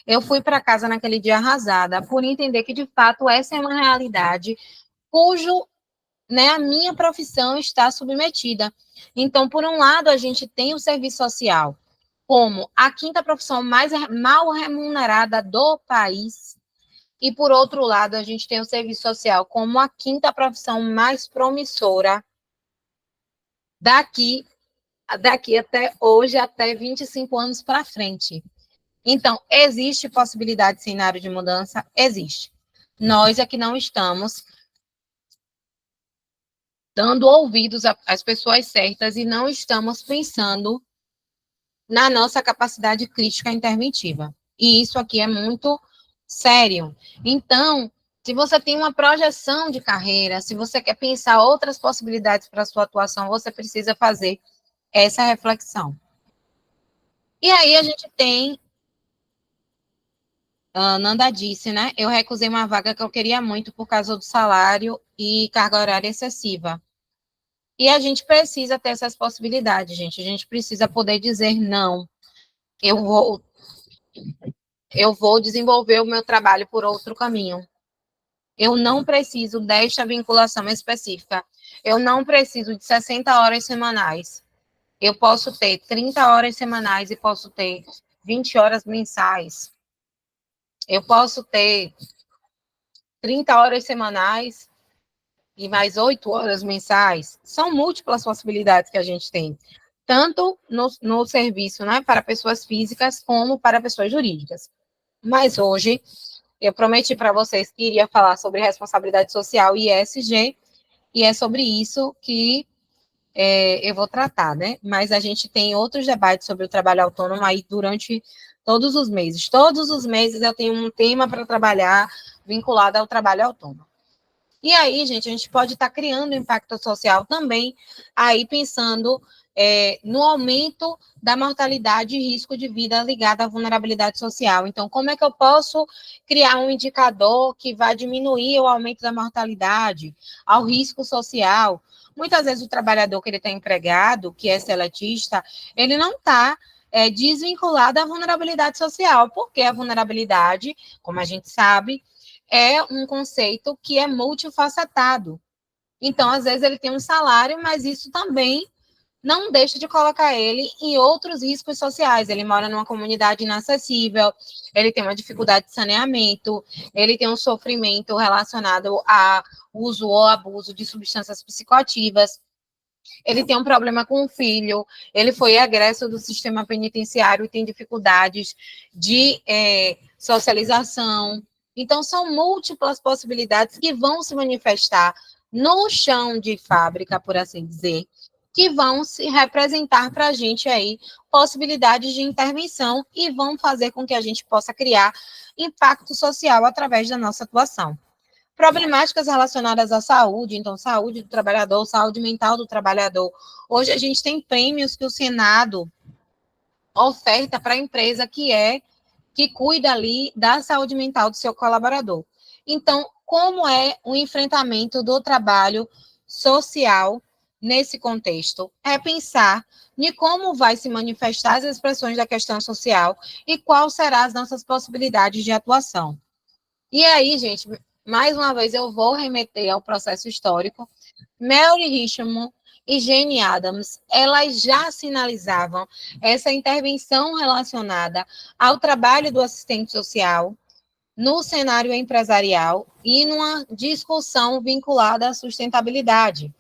Eu fui para casa naquele dia arrasada, por entender que, de fato, essa é uma realidade cujo, né, a minha profissão está submetida. Então, por um lado, a gente tem o serviço social como a quinta profissão mais mal remunerada do país, e por outro lado, a gente tem o serviço social como a quinta profissão mais promissora daqui até hoje, até 25 anos para frente. Então, existe possibilidade de cenário de mudança? Existe. Nós é que não estamos dando ouvidos às pessoas certas e não estamos pensando na nossa capacidade crítica interventiva. E isso aqui é muito sério. Então, se você tem uma projeção de carreira, se você quer pensar outras possibilidades para a sua atuação, você precisa fazer essa reflexão. E aí a gente tem, a Nanda disse, né? Eu recusei uma vaga que eu queria muito por causa do salário e carga horária excessiva. E a gente precisa ter essas possibilidades, gente. A gente precisa poder dizer não. Eu vou, eu vou desenvolver o meu trabalho por outro caminho. Eu não preciso desta vinculação específica. Eu não preciso de 60 horas semanais. Eu posso ter 30 horas semanais e posso ter 20 horas mensais. Eu posso ter 30 horas semanais e mais 8 horas mensais. São múltiplas possibilidades que a gente tem, tanto no serviço, né, para pessoas físicas, como para pessoas jurídicas. Mas hoje, eu prometi para vocês que iria falar sobre responsabilidade social e ESG, e é sobre isso que eu vou tratar, né? Mas a gente tem outros debates sobre o trabalho autônomo aí durante todos os meses. Todos os meses eu tenho um tema para trabalhar vinculado ao trabalho autônomo. E aí, gente, a gente pode estar criando impacto social também, aí pensando no aumento da mortalidade e risco de vida ligada à vulnerabilidade social. Então, como é que eu posso criar um indicador que vai diminuir o aumento da mortalidade, ao risco social? Muitas vezes o trabalhador que ele está empregado, que é seletista, ele não está desvinculado à vulnerabilidade social, porque a vulnerabilidade, como a gente sabe, é um conceito que é multifacetado. Então, às vezes, ele tem um salário, mas isso também não deixa de colocar ele em outros riscos sociais. Ele mora numa comunidade inacessível, ele tem uma dificuldade de saneamento, ele tem um sofrimento relacionado a uso ou abuso de substâncias psicoativas, ele tem um problema com o filho, ele foi egresso do sistema penitenciário e tem dificuldades de socialização. Então, são múltiplas possibilidades que vão se manifestar no chão de fábrica, por assim dizer, que vão se representar para a gente aí possibilidades de intervenção e vão fazer com que a gente possa criar impacto social através da nossa atuação. Problemáticas relacionadas à saúde, então, saúde do trabalhador, saúde mental do trabalhador. Hoje a gente tem prêmios que o Senado oferta para a empresa que cuida ali da saúde mental do seu colaborador. Então, como é o enfrentamento do trabalho social nesse contexto? É pensar em como vai se manifestar as expressões da questão social e quais serão as nossas possibilidades de atuação. E aí, gente, mais uma vez eu vou remeter ao processo histórico. Mary Richmond e Jane Addams, elas já sinalizavam essa intervenção relacionada ao trabalho do assistente social no cenário empresarial e numa discussão vinculada à sustentabilidade,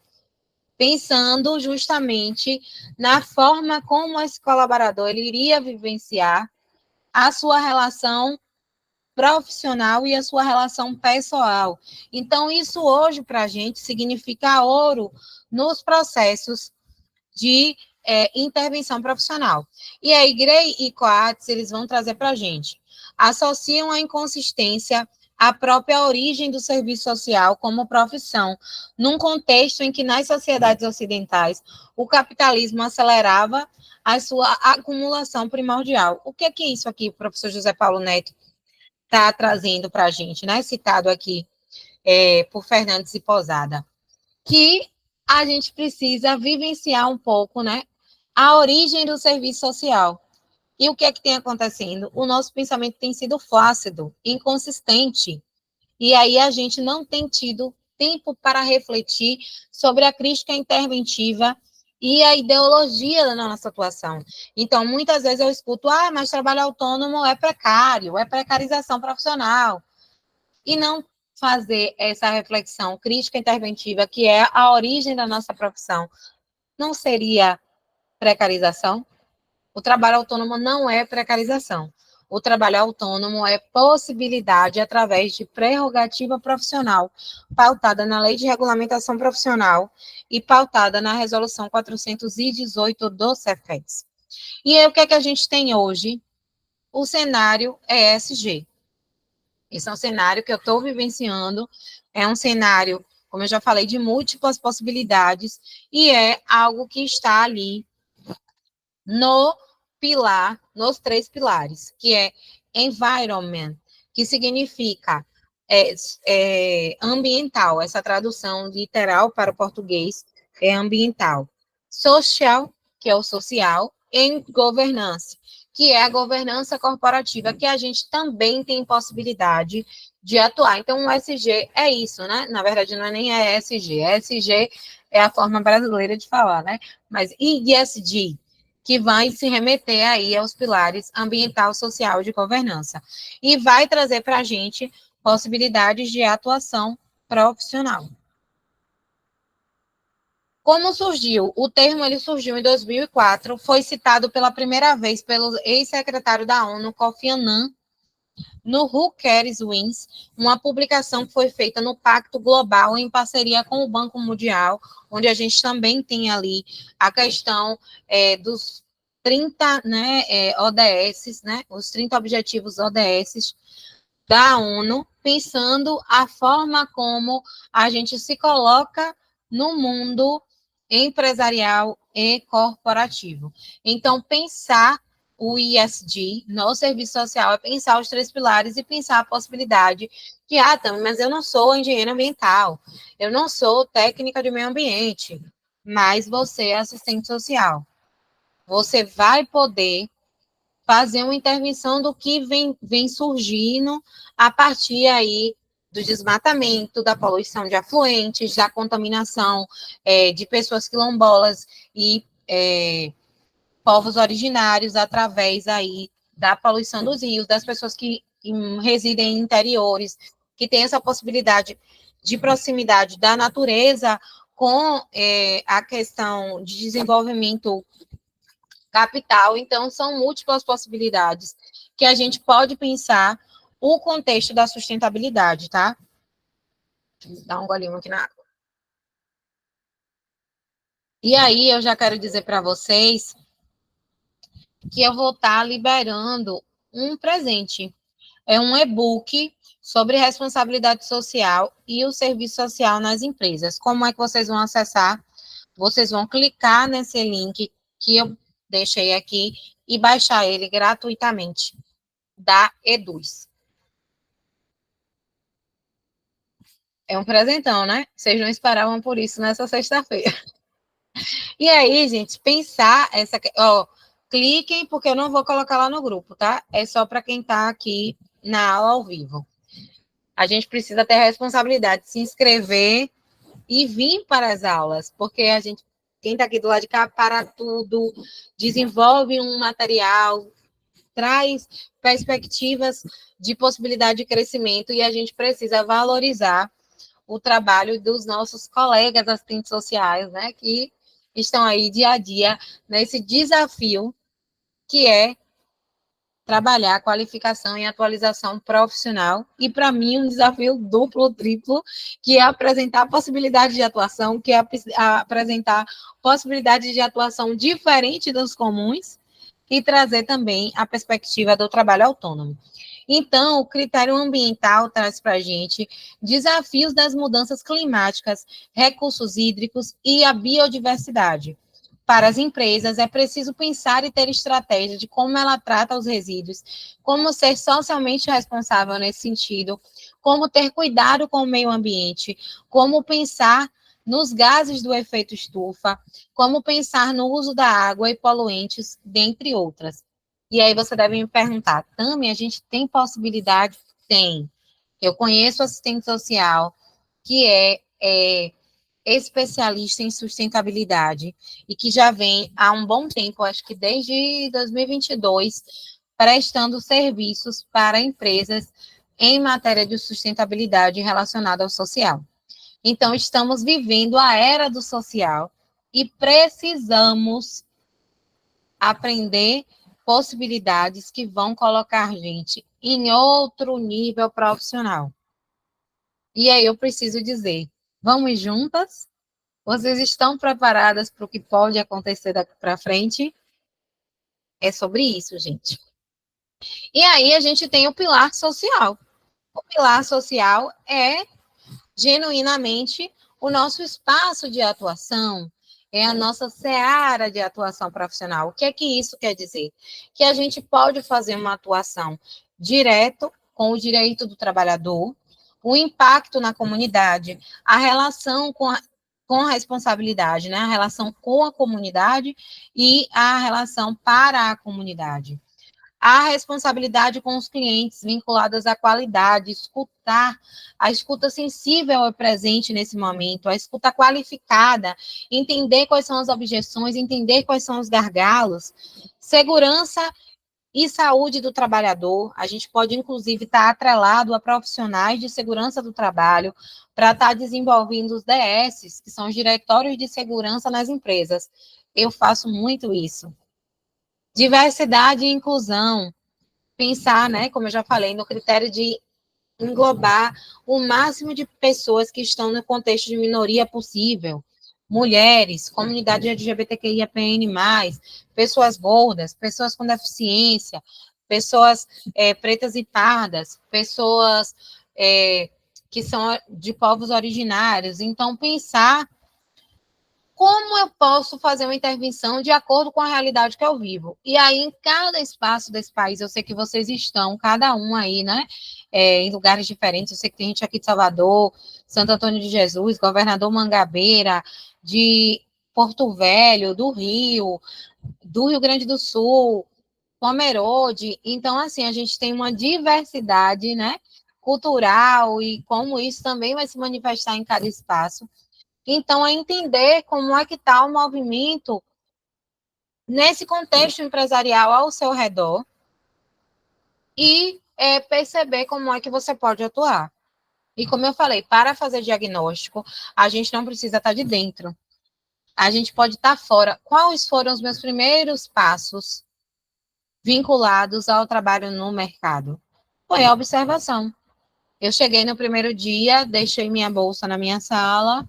pensando justamente na forma como esse colaborador ele iria vivenciar a sua relação profissional e a sua relação pessoal. Então, isso hoje, para a gente, significa ouro nos processos de intervenção profissional. E aí, Gray e Coates, eles vão trazer para a gente. Associam a inconsistência à própria origem do serviço social como profissão, num contexto em que, nas sociedades ocidentais, o capitalismo acelerava a sua acumulação primordial. O que é isso aqui, professor José Paulo Neto está trazendo para a gente, né? Citado aqui por Fernandes e Posada, que a gente precisa vivenciar um pouco, né? A origem do serviço social. E o que é que tem acontecendo? O nosso pensamento tem sido flácido, inconsistente, e aí a gente não tem tido tempo para refletir sobre a crítica interventiva e a ideologia da nossa atuação. Então, muitas vezes eu escuto, mas trabalho autônomo é precário, é precarização profissional. E não fazer essa reflexão crítica interventiva, que é a origem da nossa profissão, não seria precarização? O trabalho autônomo não é precarização. O trabalho autônomo é possibilidade através de prerrogativa profissional, pautada na Lei de Regulamentação Profissional e pautada na Resolução 418 do Cefex. E aí, o que é que a gente tem hoje? O cenário ESG. Esse é um cenário que eu estou vivenciando, é um cenário, como eu já falei, de múltiplas possibilidades, e é algo que está ali no pilar, nos 3 pilares, que é environment, que significa ambiental, essa tradução literal para o português é ambiental. Social, que é o social, e governance, que é a governança corporativa, que a gente também tem possibilidade de atuar. Então, o SG é isso, né? Na verdade, não é nem ESG. ESG é a forma brasileira de falar, né? Mas ESG, que vai se remeter aí aos pilares ambiental, social e de governança. E vai trazer para a gente possibilidades de atuação profissional. Como surgiu? O termo ele surgiu em 2004, foi citado pela primeira vez pelo ex-secretário da ONU, Kofi Annan, no Who Cares Wins, uma publicação que foi feita no Pacto Global em parceria com o Banco Mundial, onde a gente também tem ali a questão dos 30 ODS, né, os 30 Objetivos ODS da ONU, pensando a forma como a gente se coloca no mundo empresarial, e corporativo. Então, pensar o ESG no serviço social é pensar os 3 pilares e pensar a possibilidade de, mas eu não sou engenheiro ambiental, eu não sou técnica de meio ambiente, mas você é assistente social. Você vai poder fazer uma intervenção do que vem surgindo a partir aí do desmatamento, da poluição de afluentes, da contaminação de pessoas quilombolas e povos originários através aí da poluição dos rios, das pessoas que residem em interiores, que têm essa possibilidade de proximidade da natureza com a questão de desenvolvimento capital. Então, são múltiplas possibilidades que a gente pode pensar o contexto da sustentabilidade, tá? Deixa eu dar um golinho aqui na água. E aí, eu já quero dizer para vocês que eu vou estar liberando um presente. É um e-book sobre responsabilidade social e o serviço social nas empresas. Como é que vocês vão acessar? Vocês vão clicar nesse link que eu deixei aqui e baixar ele gratuitamente da Eduz. É um presentão, né? Vocês não esperavam por isso nessa sexta-feira. E aí, gente, pensar essa... Ó, cliquem, porque eu não vou colocar lá no grupo, tá? É só para quem está aqui na aula ao vivo. A gente precisa ter a responsabilidade de se inscrever e vir para as aulas, porque a gente, quem está aqui do lado de cá, para tudo, desenvolve um material, traz perspectivas de possibilidade de crescimento e a gente precisa valorizar o trabalho dos nossos colegas assistentes sociais, né, que estão aí dia a dia nesse desafio que é trabalhar a qualificação e atualização profissional, e para mim um desafio duplo, triplo, que é apresentar possibilidades de atuação, que é apresentar possibilidades de atuação diferente dos comuns, e trazer também a perspectiva do trabalho autônomo. Então, o critério ambiental traz para a gente desafios das mudanças climáticas, recursos hídricos e a biodiversidade. Para as empresas, é preciso pensar e ter estratégia de como ela trata os resíduos, como ser socialmente responsável nesse sentido, como ter cuidado com o meio ambiente, como pensar nos gases do efeito estufa, como pensar no uso da água e poluentes, dentre outras. E aí você deve me perguntar, Tami, a gente tem possibilidade? Tem. Eu conheço assistente social que é especialista em sustentabilidade e que já vem há um bom tempo, acho que desde 2022, prestando serviços para empresas em matéria de sustentabilidade relacionada ao social. Então, estamos vivendo a era do social e precisamos aprender possibilidades que vão colocar a gente em outro nível profissional. E aí eu preciso dizer, vamos juntas? Vocês estão preparadas para o que pode acontecer daqui para frente? É sobre isso, gente. E aí a gente tem o pilar social. O pilar social é genuinamente o nosso espaço de atuação, é a nossa seara de atuação profissional. O que é que isso quer dizer? Que a gente pode fazer uma atuação direto com o direito do trabalhador, o impacto na comunidade, a relação com a responsabilidade, né? A relação com a comunidade e a relação para a comunidade. A responsabilidade com os clientes vinculadas à qualidade, escutar, a escuta sensível é presente nesse momento, a escuta qualificada, entender quais são as objeções, entender quais são os gargalos, segurança e saúde do trabalhador. A gente pode, inclusive, estar atrelado a profissionais de segurança do trabalho para estar desenvolvendo os DS, que são os diretórios de segurança nas empresas. Eu faço muito isso. Diversidade e inclusão. Pensar, né, como eu já falei, no critério de englobar o máximo de pessoas que estão no contexto de minoria possível. Mulheres, comunidade LGBTQIAPN+, pessoas gordas, pessoas com deficiência, pessoas pretas e pardas, pessoas que são de povos originários. Então, pensar como eu posso fazer uma intervenção de acordo com a realidade que eu vivo? E aí, em cada espaço desse país, eu sei que vocês estão, cada um aí, né, em lugares diferentes. Eu sei que tem gente aqui de Salvador, Santo Antônio de Jesus, Governador Mangabeira, de Porto Velho, do Rio Grande do Sul, Pomerode. Então, assim, a gente tem uma diversidade, né, cultural, e como isso também vai se manifestar em cada espaço. Então, é entender como é que está o movimento nesse contexto empresarial ao seu redor e perceber como é que você pode atuar. E como eu falei, para fazer diagnóstico, a gente não precisa estar de dentro. A gente pode estar fora. Quais foram os meus primeiros passos vinculados ao trabalho no mercado? Foi a observação. Eu cheguei no primeiro dia, deixei minha bolsa na minha sala,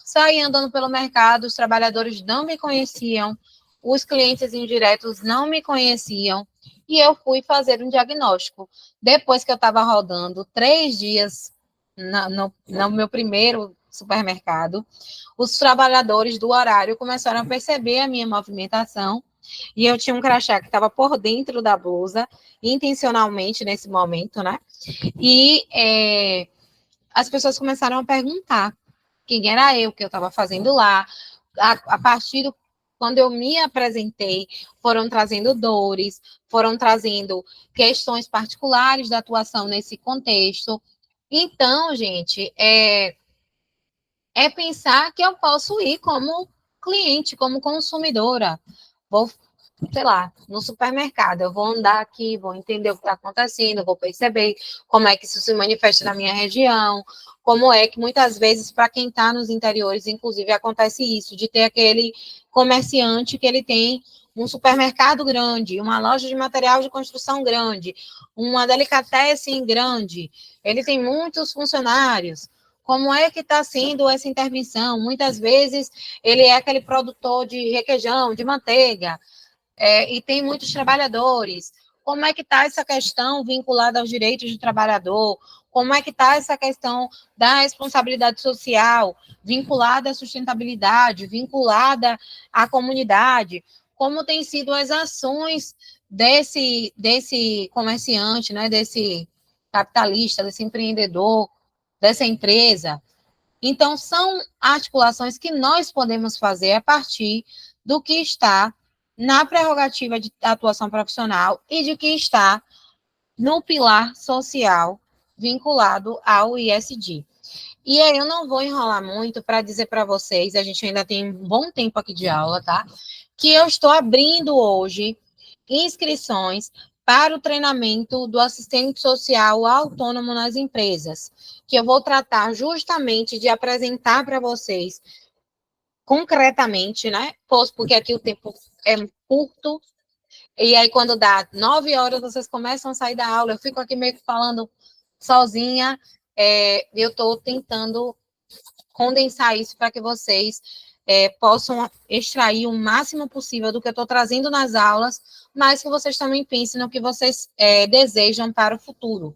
saí andando pelo mercado, os trabalhadores não me conheciam, os clientes indiretos não me conheciam, e eu fui fazer um diagnóstico. Depois que eu estava rodando 3 dias no meu primeiro supermercado, os trabalhadores do horário começaram a perceber a minha movimentação, e eu tinha um crachá que estava por dentro da blusa, intencionalmente nesse momento, né? E as pessoas começaram a perguntar quem era eu, o que eu estava fazendo lá. A partir do quando eu me apresentei, foram trazendo dores, foram trazendo questões particulares da atuação nesse contexto. Então, gente, pensar que eu posso ir como cliente, como consumidora. Vou, sei lá, no supermercado, eu vou andar aqui, vou entender o que está acontecendo, vou perceber como é que isso se manifesta na minha região, como é que muitas vezes, para quem está nos interiores, inclusive, acontece isso, de ter aquele comerciante que ele tem um supermercado grande, uma loja de material de construção grande, uma delicatessen grande, ele tem muitos funcionários. Como é que está sendo essa intervenção? Muitas vezes ele é aquele produtor de requeijão, de manteiga, e tem muitos trabalhadores. Como é que está essa questão vinculada aos direitos do trabalhador? Como é que está essa questão da responsabilidade social, vinculada à sustentabilidade, vinculada à comunidade? Como têm sido as ações desse comerciante, né, desse capitalista, desse empreendedor, dessa empresa? Então, são articulações que nós podemos fazer a partir do que está na prerrogativa de atuação profissional e de que está no pilar social vinculado ao ISD. E aí eu não vou enrolar muito para dizer para vocês, a gente ainda tem um bom tempo aqui de aula, tá? Que eu estou abrindo hoje inscrições para o treinamento do assistente social autônomo nas empresas, que eu vou tratar justamente de apresentar para vocês concretamente, né? Porque aqui o tempo é curto, e aí quando dá 9 horas, vocês começam a sair da aula, eu fico aqui meio que falando sozinha, eu estou tentando condensar isso para que vocês possam extrair o máximo possível do que eu estou trazendo nas aulas, mas que vocês também pensem no que vocês desejam para o futuro.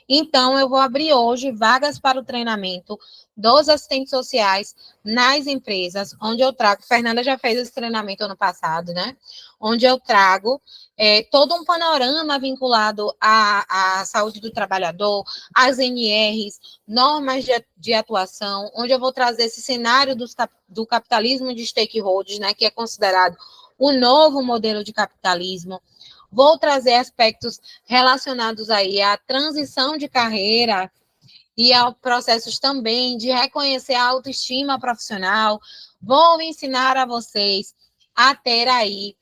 Então, eu vou abrir hoje vagas para o treinamento dos assistentes sociais nas empresas, onde eu trago, Fernanda já fez esse treinamento ano passado, né? Onde eu trago todo um panorama vinculado à saúde do trabalhador, às NRs, normas de atuação, onde eu vou trazer esse cenário do capitalismo de stakeholders, né? Que é considerado o novo modelo de capitalismo. Vou trazer aspectos relacionados aí à transição de carreira e a processos também de reconhecer a autoestima profissional. Vou ensinar a vocês a ter aí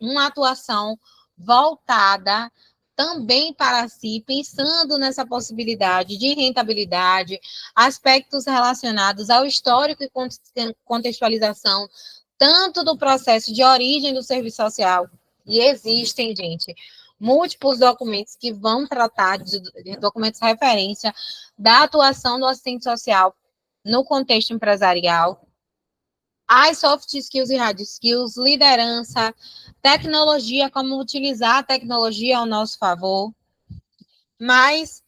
uma atuação voltada também para si, pensando nessa possibilidade de rentabilidade, aspectos relacionados ao histórico e contextualização, tanto do processo de origem do serviço social. E existem, gente, múltiplos documentos que vão tratar de documentos de referência da atuação do assistente social no contexto empresarial, as soft skills e hard skills, liderança, tecnologia, como utilizar a tecnologia ao nosso favor. Mas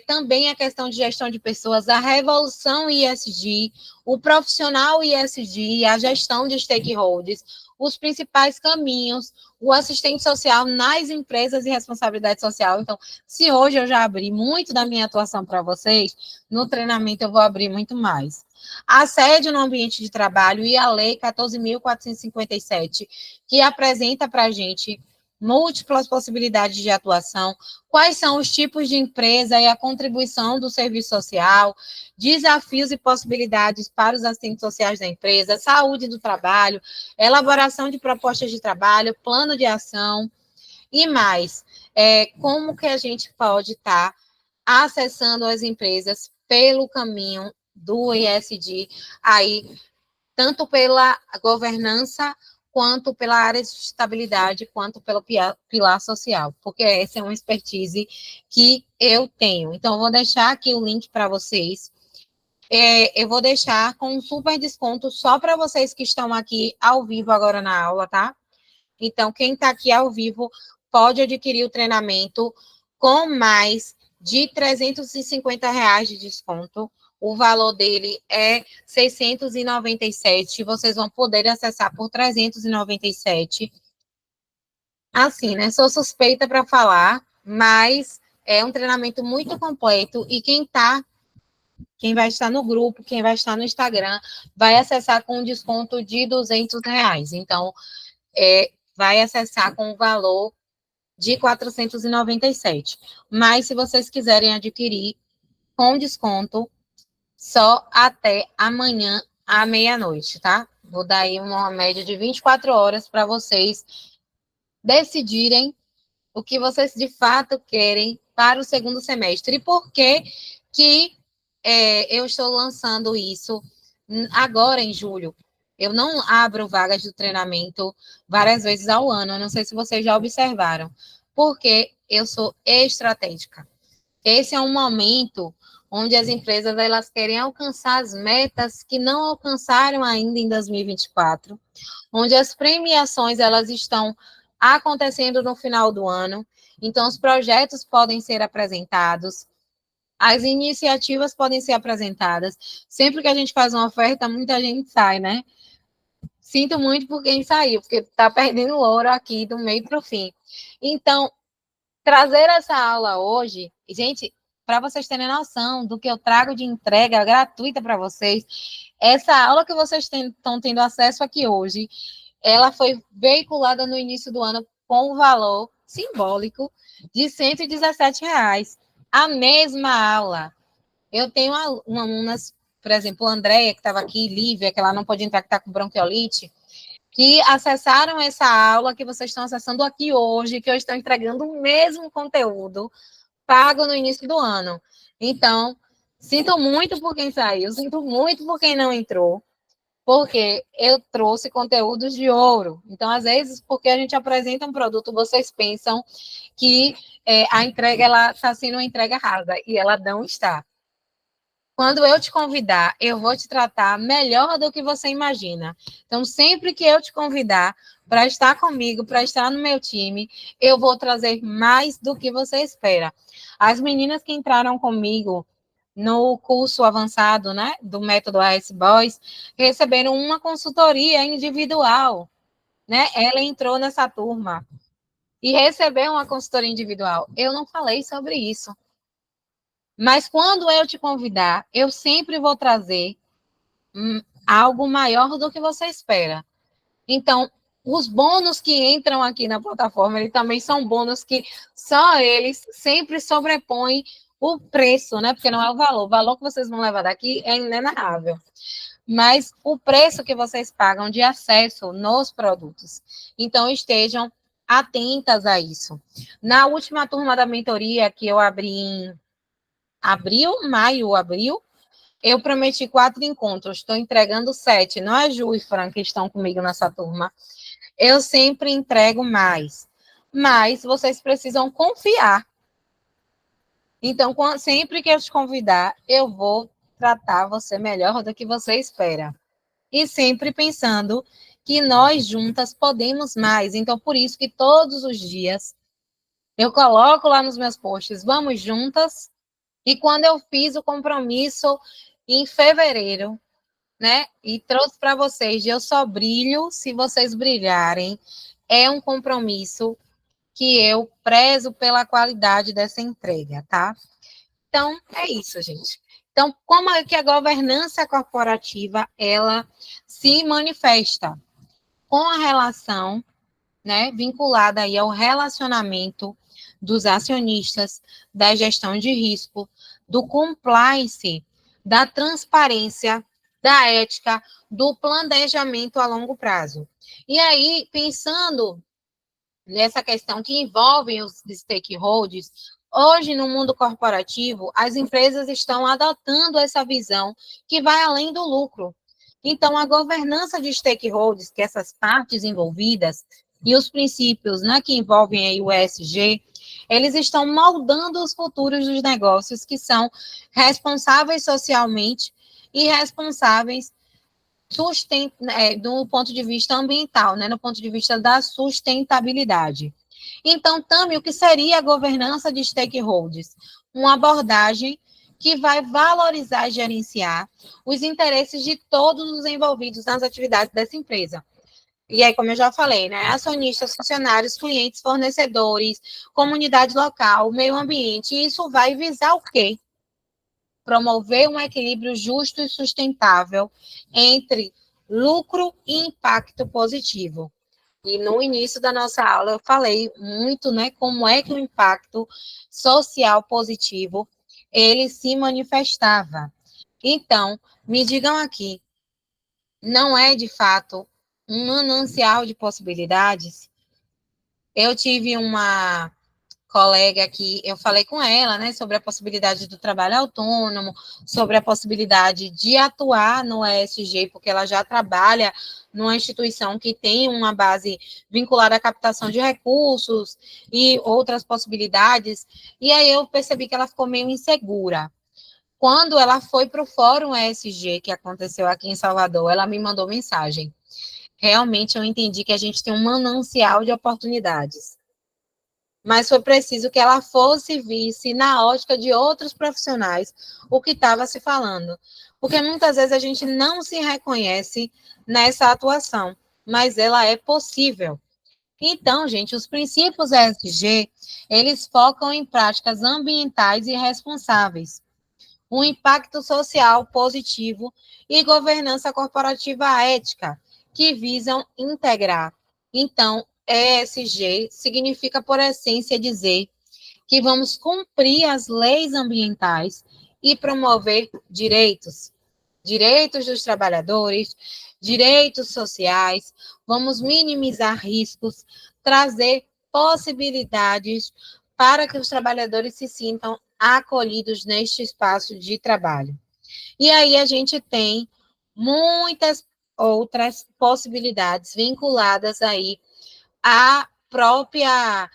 também a questão de gestão de pessoas, a revolução ISD, o profissional ISD, a gestão de stakeholders, os principais caminhos, o assistente social nas empresas e responsabilidade social. Então, se hoje eu já abri muito da minha atuação para vocês, no treinamento eu vou abrir muito mais. Assédio no ambiente de trabalho e a Lei 14.457, que apresenta para a gente múltiplas possibilidades de atuação, quais são os tipos de empresa e a contribuição do serviço social, desafios e possibilidades para os assistentes sociais da empresa, saúde do trabalho, elaboração de propostas de trabalho, plano de ação e mais. Como que a gente pode estar acessando as empresas pelo caminho do ESG, aí, tanto pela governança, quanto pela área de sustentabilidade, quanto pelo pilar social, porque essa é uma expertise que eu tenho. Então, eu vou deixar aqui o link para vocês. Eu vou deixar com um super desconto só para vocês que estão aqui ao vivo agora na aula, tá? Então, quem está aqui ao vivo pode adquirir o treinamento com mais de R$ 350 de desconto. O valor dele é 697. Vocês vão poder acessar por 397. Assim, né? Sou suspeita para falar, mas é um treinamento muito completo e quem vai estar no grupo, quem vai estar no Instagram, vai acessar com um desconto de R$ 200. Então, vai acessar com o valor de 497. Mas, se vocês quiserem adquirir com desconto, só até amanhã à meia-noite, tá? Vou dar aí uma média de 24 horas para vocês decidirem o que vocês de fato querem para o segundo semestre. E por que eu estou lançando isso agora em julho? Eu não abro vagas do treinamento várias vezes ao ano. Eu não sei se vocês já observaram. Porque eu sou estratégica. Esse é um momento onde as empresas elas querem alcançar as metas que não alcançaram ainda em 2024, onde as premiações elas estão acontecendo no final do ano, então os projetos podem ser apresentados, as iniciativas podem ser apresentadas. Sempre que a gente faz uma oferta, muita gente sai, né? Sinto muito por quem saiu, porque está perdendo ouro aqui do meio para o fim. Então, trazer essa aula hoje, gente, para vocês terem noção do que eu trago de entrega gratuita para vocês, essa aula que vocês estão tendo acesso aqui hoje, ela foi veiculada no início do ano com o valor simbólico de R$ 117. A mesma aula. Eu tenho alunas, por exemplo, Andréia, que estava aqui, Lívia, que ela não pode entrar, que está com bronquiolite, que acessaram essa aula que vocês estão acessando aqui hoje, que eu estou entregando o mesmo conteúdo, pago no início do ano. Então, sinto muito por quem saiu, sinto muito por quem não entrou, porque eu trouxe conteúdos de ouro. Então, às vezes, porque a gente apresenta um produto, vocês pensam que a entrega ela está sendo uma entrega rasa, e ela não está. Quando eu te convidar, eu vou te tratar melhor do que você imagina. Então, sempre que eu te convidar para estar comigo, para estar no meu time, eu vou trazer mais do que você espera. As meninas que entraram comigo no curso avançado, né, do método AS Boys, receberam uma consultoria individual, né? Ela entrou nessa turma e recebeu uma consultoria individual. Eu não falei sobre isso. Mas quando eu te convidar, eu sempre vou trazer algo maior do que você espera. Então, os bônus que entram aqui na plataforma, eles também são bônus que só eles sempre sobrepõem o preço, né? Porque não é o valor. O valor que vocês vão levar daqui é inenarrável. Mas o preço que vocês pagam de acesso nos produtos. Então, estejam atentas a isso. Na última turma da mentoria que eu abri em abril, eu prometi 4 encontros, estou entregando 7. Não é Ju e Fran que estão comigo nessa turma. Eu sempre entrego mais. Mas vocês precisam confiar. Então, sempre que eu te convidar, eu vou tratar você melhor do que você espera. E sempre pensando que nós juntas podemos mais. Então, por isso que todos os dias eu coloco lá nos meus posts, vamos juntas, E quando eu fiz o compromisso em fevereiro, né, e trouxe para vocês, eu só brilho se vocês brilharem, é um compromisso que eu prezo pela qualidade dessa entrega, tá? Então, é isso, gente. Então, como é que a governança corporativa, ela se manifesta? Com a relação, né, vinculada aí ao relacionamento dos acionistas, da gestão de risco, do compliance, da transparência, da ética, do planejamento a longo prazo. E aí, pensando nessa questão que envolve os stakeholders, hoje no mundo corporativo, as empresas estão adotando essa visão que vai além do lucro. Então, a governança de stakeholders, que essas partes envolvidas, e os princípios, né, que envolvem aí o ESG, eles estão moldando os futuros dos negócios que são responsáveis socialmente e responsáveis do ponto de vista ambiental, né, no ponto de vista da sustentabilidade. Então, Tami, o que seria a governança de stakeholders? Uma abordagem que vai valorizar e gerenciar os interesses de todos os envolvidos nas atividades dessa empresa. E aí, como eu já falei, né, acionistas, funcionários, clientes, fornecedores, comunidade local, meio ambiente, e isso vai visar o quê? Promover um equilíbrio justo e sustentável entre lucro e impacto positivo. E no início da nossa aula eu falei muito, né, como é que o impacto social positivo ele se manifestava. Então, me digam aqui, não é de fato um manancial de possibilidades? Eu tive uma colega que eu falei com ela, né, sobre a possibilidade do trabalho autônomo, sobre a possibilidade de atuar no ESG, porque ela já trabalha numa instituição que tem uma base vinculada à captação de recursos e outras possibilidades, e aí eu percebi que ela ficou meio insegura. Quando ela foi para o Fórum ESG, que aconteceu aqui em Salvador, ela me mandou mensagem. Realmente eu entendi que a gente tem um manancial de oportunidades, mas foi preciso que ela fosse e visse na ótica de outros profissionais o que estava se falando. Porque muitas vezes a gente não se reconhece nessa atuação, mas ela é possível. Então, gente, os princípios ESG, eles focam em práticas ambientais e responsáveis, um impacto social positivo e governança corporativa ética, que visam integrar. Então, ESG significa, por essência, dizer que vamos cumprir as leis ambientais e promover direitos, direitos dos trabalhadores, direitos sociais, vamos minimizar riscos, trazer possibilidades para que os trabalhadores se sintam acolhidos neste espaço de trabalho. E aí a gente tem muitas outras possibilidades vinculadas aí à própria,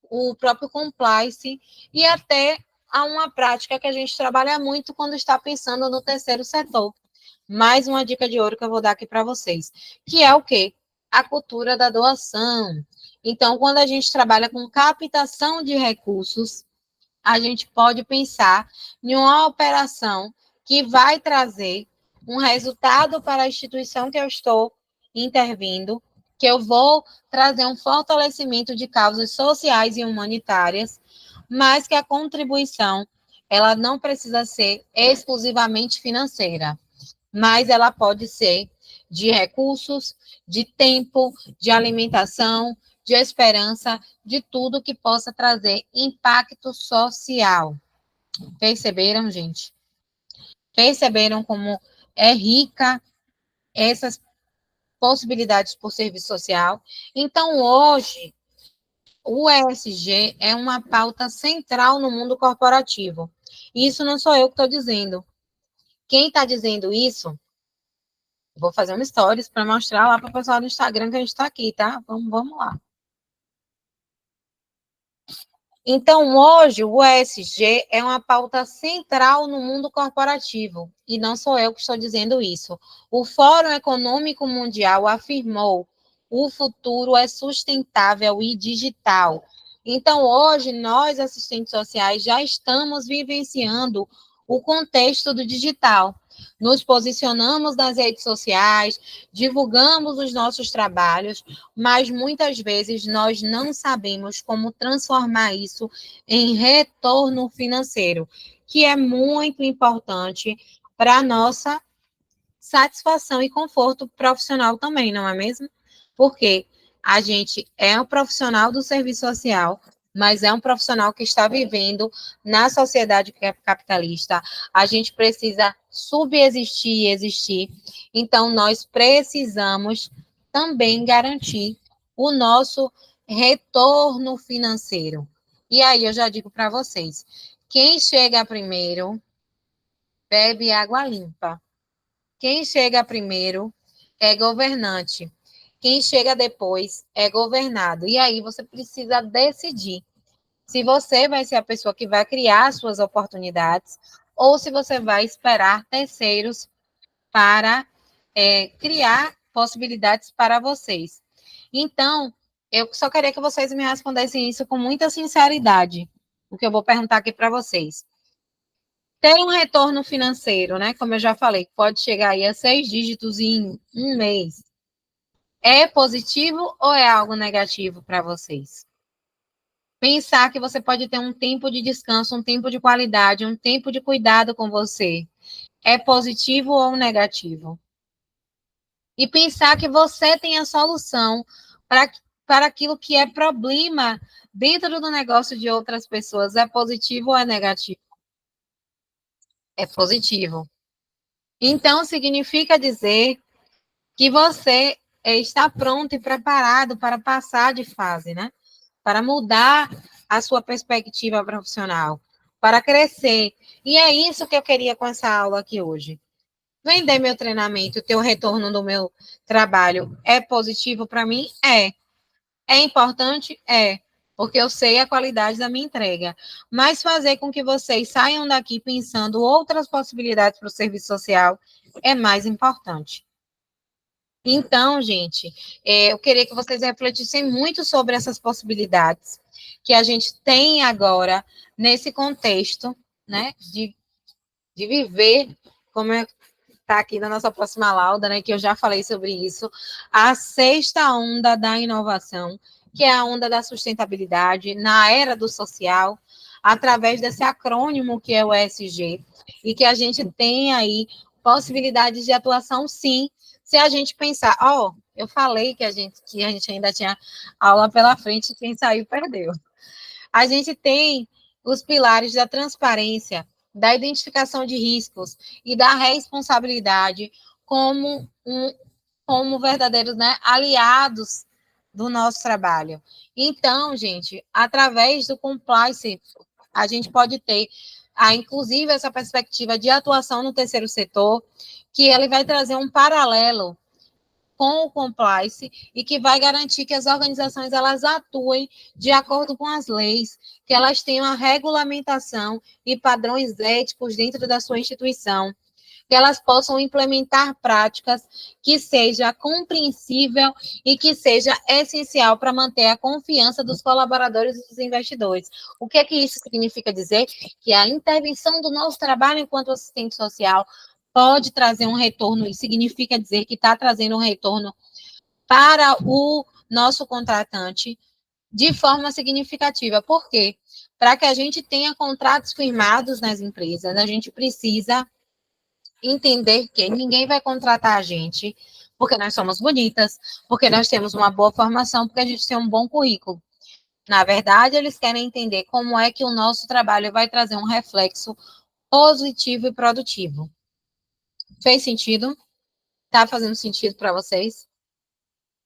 o próprio compliance e até a uma prática que a gente trabalha muito quando está pensando no terceiro setor. Mais uma dica de ouro que eu vou dar aqui para vocês, que é o quê? A cultura da doação. Então, quando a gente trabalha com captação de recursos, a gente pode pensar em uma operação que vai trazer um resultado para a instituição que eu estou intervindo, que eu vou trazer um fortalecimento de causas sociais e humanitárias, mas que a contribuição ela não precisa ser exclusivamente financeira, mas ela pode ser de recursos, de tempo, de alimentação, de esperança, de tudo que possa trazer impacto social. Perceberam, gente? Perceberam como é rica essas possibilidades por serviço social? Então, hoje, o ESG é uma pauta central no mundo corporativo. Isso não sou eu que estou dizendo. Quem está dizendo isso, vou fazer um stories para mostrar lá para o pessoal do Instagram que a gente está aqui, tá? Vamos lá. Então, hoje, o ESG é uma pauta central no mundo corporativo, e não sou eu que estou dizendo isso. O Fórum Econômico Mundial afirmou: o futuro é sustentável e digital. Então, hoje, nós, assistentes sociais, já estamos vivenciando o contexto do digital. Nos posicionamos nas redes sociais, divulgamos os nossos trabalhos, mas muitas vezes nós não sabemos como transformar isso em retorno financeiro, que é muito importante para a nossa satisfação e conforto profissional também, não é mesmo? Porque a gente é um profissional do serviço social, mas é um profissional que está vivendo na sociedade capitalista. A gente precisa subsistir e existir. Então, nós precisamos também garantir o nosso retorno financeiro. E aí, eu já digo para vocês: quem chega primeiro, bebe água limpa. Quem chega primeiro é governante. Quem chega depois é governado. E aí você precisa decidir se você vai ser a pessoa que vai criar suas oportunidades ou se você vai esperar terceiros para criar possibilidades para vocês. Então, eu só queria que vocês me respondessem isso com muita sinceridade, o que eu vou perguntar aqui para vocês. Ter um retorno financeiro, né? Como eu já falei, pode chegar aí a 6 dígitos em um mês. É positivo ou é algo negativo para vocês? Pensar que você pode ter um tempo de descanso, um tempo de qualidade, um tempo de cuidado com você. É positivo ou negativo? E pensar que você tem a solução para aquilo que é problema dentro do negócio de outras pessoas. É positivo ou é negativo? É positivo. Então, significa dizer que você está pronto e preparado para passar de fase, né? Para mudar a sua perspectiva profissional, para crescer. E é isso que eu queria com essa aula aqui hoje. Vender meu treinamento, ter o retorno do meu trabalho é positivo para mim? É. É importante? É. Porque eu sei a qualidade da minha entrega. Mas fazer com que vocês saiam daqui pensando outras possibilidades para o serviço social é mais importante. Então, gente, eu queria que vocês refletissem muito sobre essas possibilidades que a gente tem agora nesse contexto, né, de viver, como está aqui na nossa próxima lauda, né, que eu já falei sobre isso, a sexta onda da inovação, que é a onda da sustentabilidade na era do social, através desse acrônimo que é o ESG, e que a gente tem aí possibilidades de atuação, sim, se a gente pensar, eu falei que a gente ainda tinha aula pela frente, quem saiu perdeu. A gente tem os pilares da transparência, da identificação de riscos e da responsabilidade como verdadeiros, né, aliados do nosso trabalho. Então, gente, através do compliance, a gente pode ter, inclusive, essa perspectiva de atuação no terceiro setor, que ele vai trazer um paralelo com o compliance e que vai garantir que as organizações elas atuem de acordo com as leis, que elas tenham a regulamentação e padrões éticos dentro da sua instituição, que elas possam implementar práticas que seja compreensível e que seja essencial para manter a confiança dos colaboradores e dos investidores. O que é que isso significa dizer? Que a intervenção do nosso trabalho enquanto assistente social pode trazer um retorno, e significa dizer que está trazendo um retorno para o nosso contratante de forma significativa. Por quê? Para que a gente tenha contratos firmados nas empresas, a gente precisa entender que ninguém vai contratar a gente porque nós somos bonitas, porque nós temos uma boa formação, porque a gente tem um bom currículo. Na verdade, eles querem entender como é que o nosso trabalho vai trazer um reflexo positivo e produtivo. Fez sentido? Tá fazendo sentido para vocês?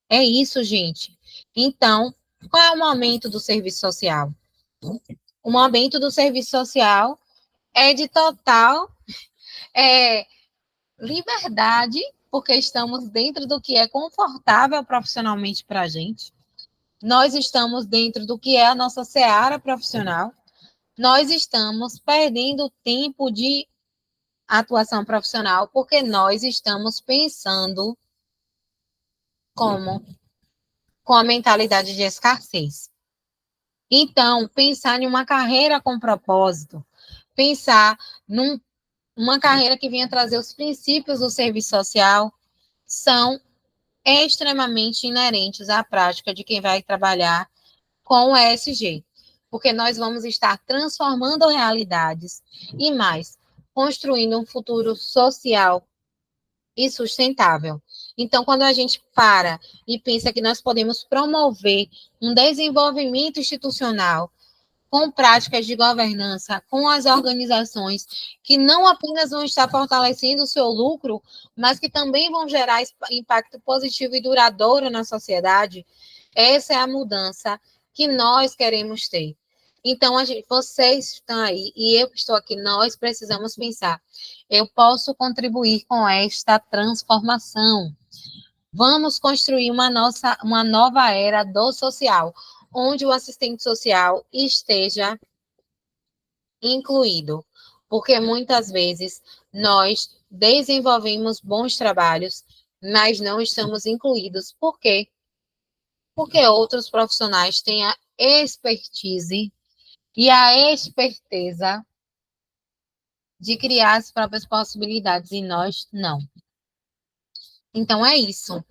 É isso, gente. Então, qual é o momento do serviço social? O momento do serviço social é de total liberdade, porque estamos dentro do que é confortável profissionalmente para a gente. Nós estamos dentro do que é a nossa seara profissional. Nós estamos perdendo tempo de atuação profissional porque nós estamos pensando como com a mentalidade de escassez. Então, pensar em uma carreira com propósito, pensar numa carreira que venha trazer os princípios do serviço social, são extremamente inerentes à prática de quem vai trabalhar com o ESG, porque nós vamos estar transformando realidades e mais, construindo um futuro social e sustentável. Então, quando a gente para e pensa que nós podemos promover um desenvolvimento institucional com práticas de governança, com as organizações que não apenas vão estar fortalecendo o seu lucro, mas que também vão gerar impacto positivo e duradouro na sociedade, essa é a mudança que nós queremos ter. Então, vocês estão aí e eu que estou aqui, nós precisamos pensar. Eu posso contribuir com esta transformação. Vamos construir uma nova era do social, onde o assistente social esteja incluído, porque muitas vezes nós desenvolvemos bons trabalhos, mas não estamos incluídos. Por quê? Porque outros profissionais têm a expertise e a esperteza de criar as próprias possibilidades e nós não. Então é isso.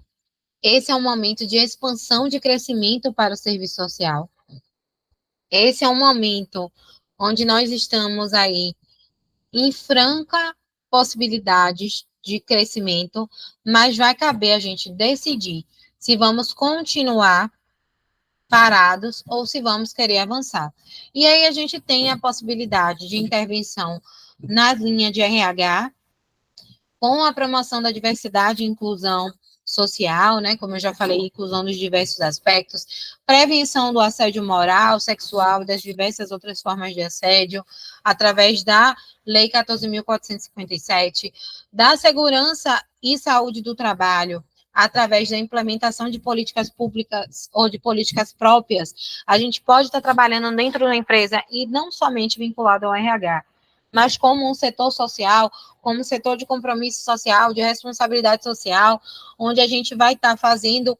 Esse é um momento de expansão, de crescimento para o serviço social. Esse é um momento onde nós estamos aí em franca possibilidades de crescimento, mas vai caber a gente decidir se vamos continuar parados ou se vamos querer avançar. E aí a gente tem a possibilidade de intervenção nas linhas de RH, com a promoção da diversidade e inclusão social, né, como eu já falei, inclusão dos diversos aspectos, prevenção do assédio moral, sexual e das diversas outras formas de assédio, através da Lei 14.457, da segurança e saúde do trabalho, através da implementação de políticas públicas ou de políticas próprias. A gente pode estar trabalhando dentro da empresa e não somente vinculado ao RH, mas como um setor social, como um setor de compromisso social, de responsabilidade social, onde a gente vai estar fazendo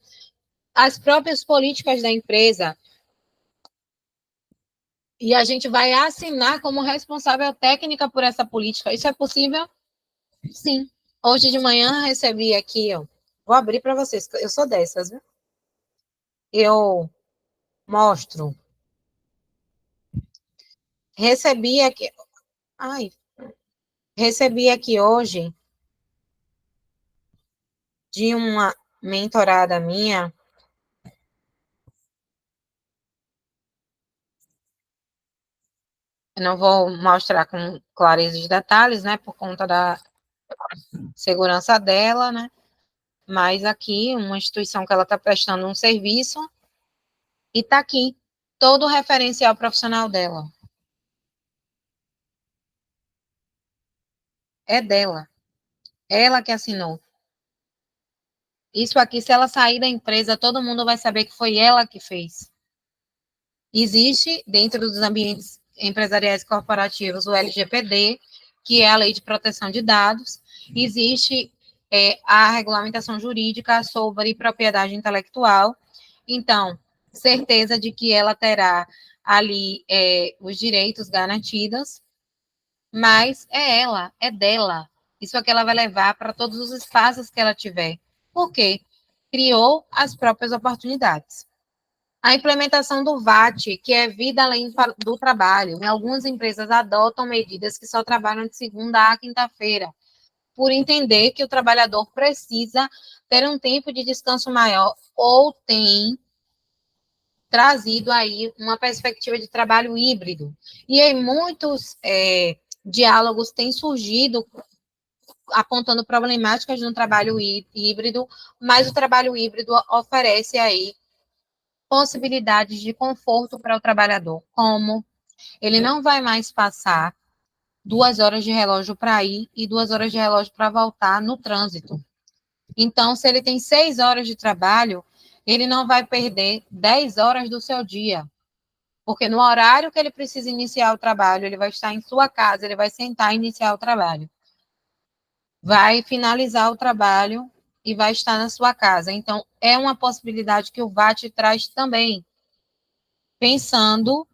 as próprias políticas da empresa e a gente vai assinar como responsável técnica por essa política. Isso é possível? Sim. Hoje de manhã recebi aqui, ó, vou abrir para vocês, eu sou dessas, viu? Eu mostro. Recebi aqui, ai, recebi aqui hoje de uma mentorada minha. Eu não vou mostrar com clareza de detalhes, né, por conta da segurança dela, né, mas aqui, uma instituição que ela está prestando um serviço, e está aqui, todo o referencial profissional dela. É dela. Ela que assinou. Isso aqui, se ela sair da empresa, todo mundo vai saber que foi ela que fez. Existe, dentro dos ambientes empresariais corporativos, o LGPD, que é a Lei de Proteção de Dados. Existe a regulamentação jurídica sobre propriedade intelectual. Então, certeza de que ela terá ali os direitos garantidos, mas é ela, é dela. Isso é que ela vai levar para todos os espaços que ela tiver. Por quê? Criou as próprias oportunidades. A implementação do VAT, que é vida além do trabalho. Em algumas empresas adotam medidas que só trabalham de segunda a quinta-feira, por entender que o trabalhador precisa ter um tempo de descanso maior ou tem trazido aí uma perspectiva de trabalho híbrido. E aí muitos diálogos têm surgido apontando problemáticas no trabalho híbrido, mas o trabalho híbrido oferece aí possibilidades de conforto para o trabalhador, como ele não vai mais passar 2 horas de relógio para ir e 2 horas de relógio para voltar no trânsito. Então, se ele tem 6 horas de trabalho, ele não vai perder 10 horas do seu dia, porque no horário que ele precisa iniciar o trabalho, ele vai estar em sua casa, ele vai sentar e iniciar o trabalho. Vai finalizar o trabalho e vai estar na sua casa. Então, é uma possibilidade que o VAT traz também. pensando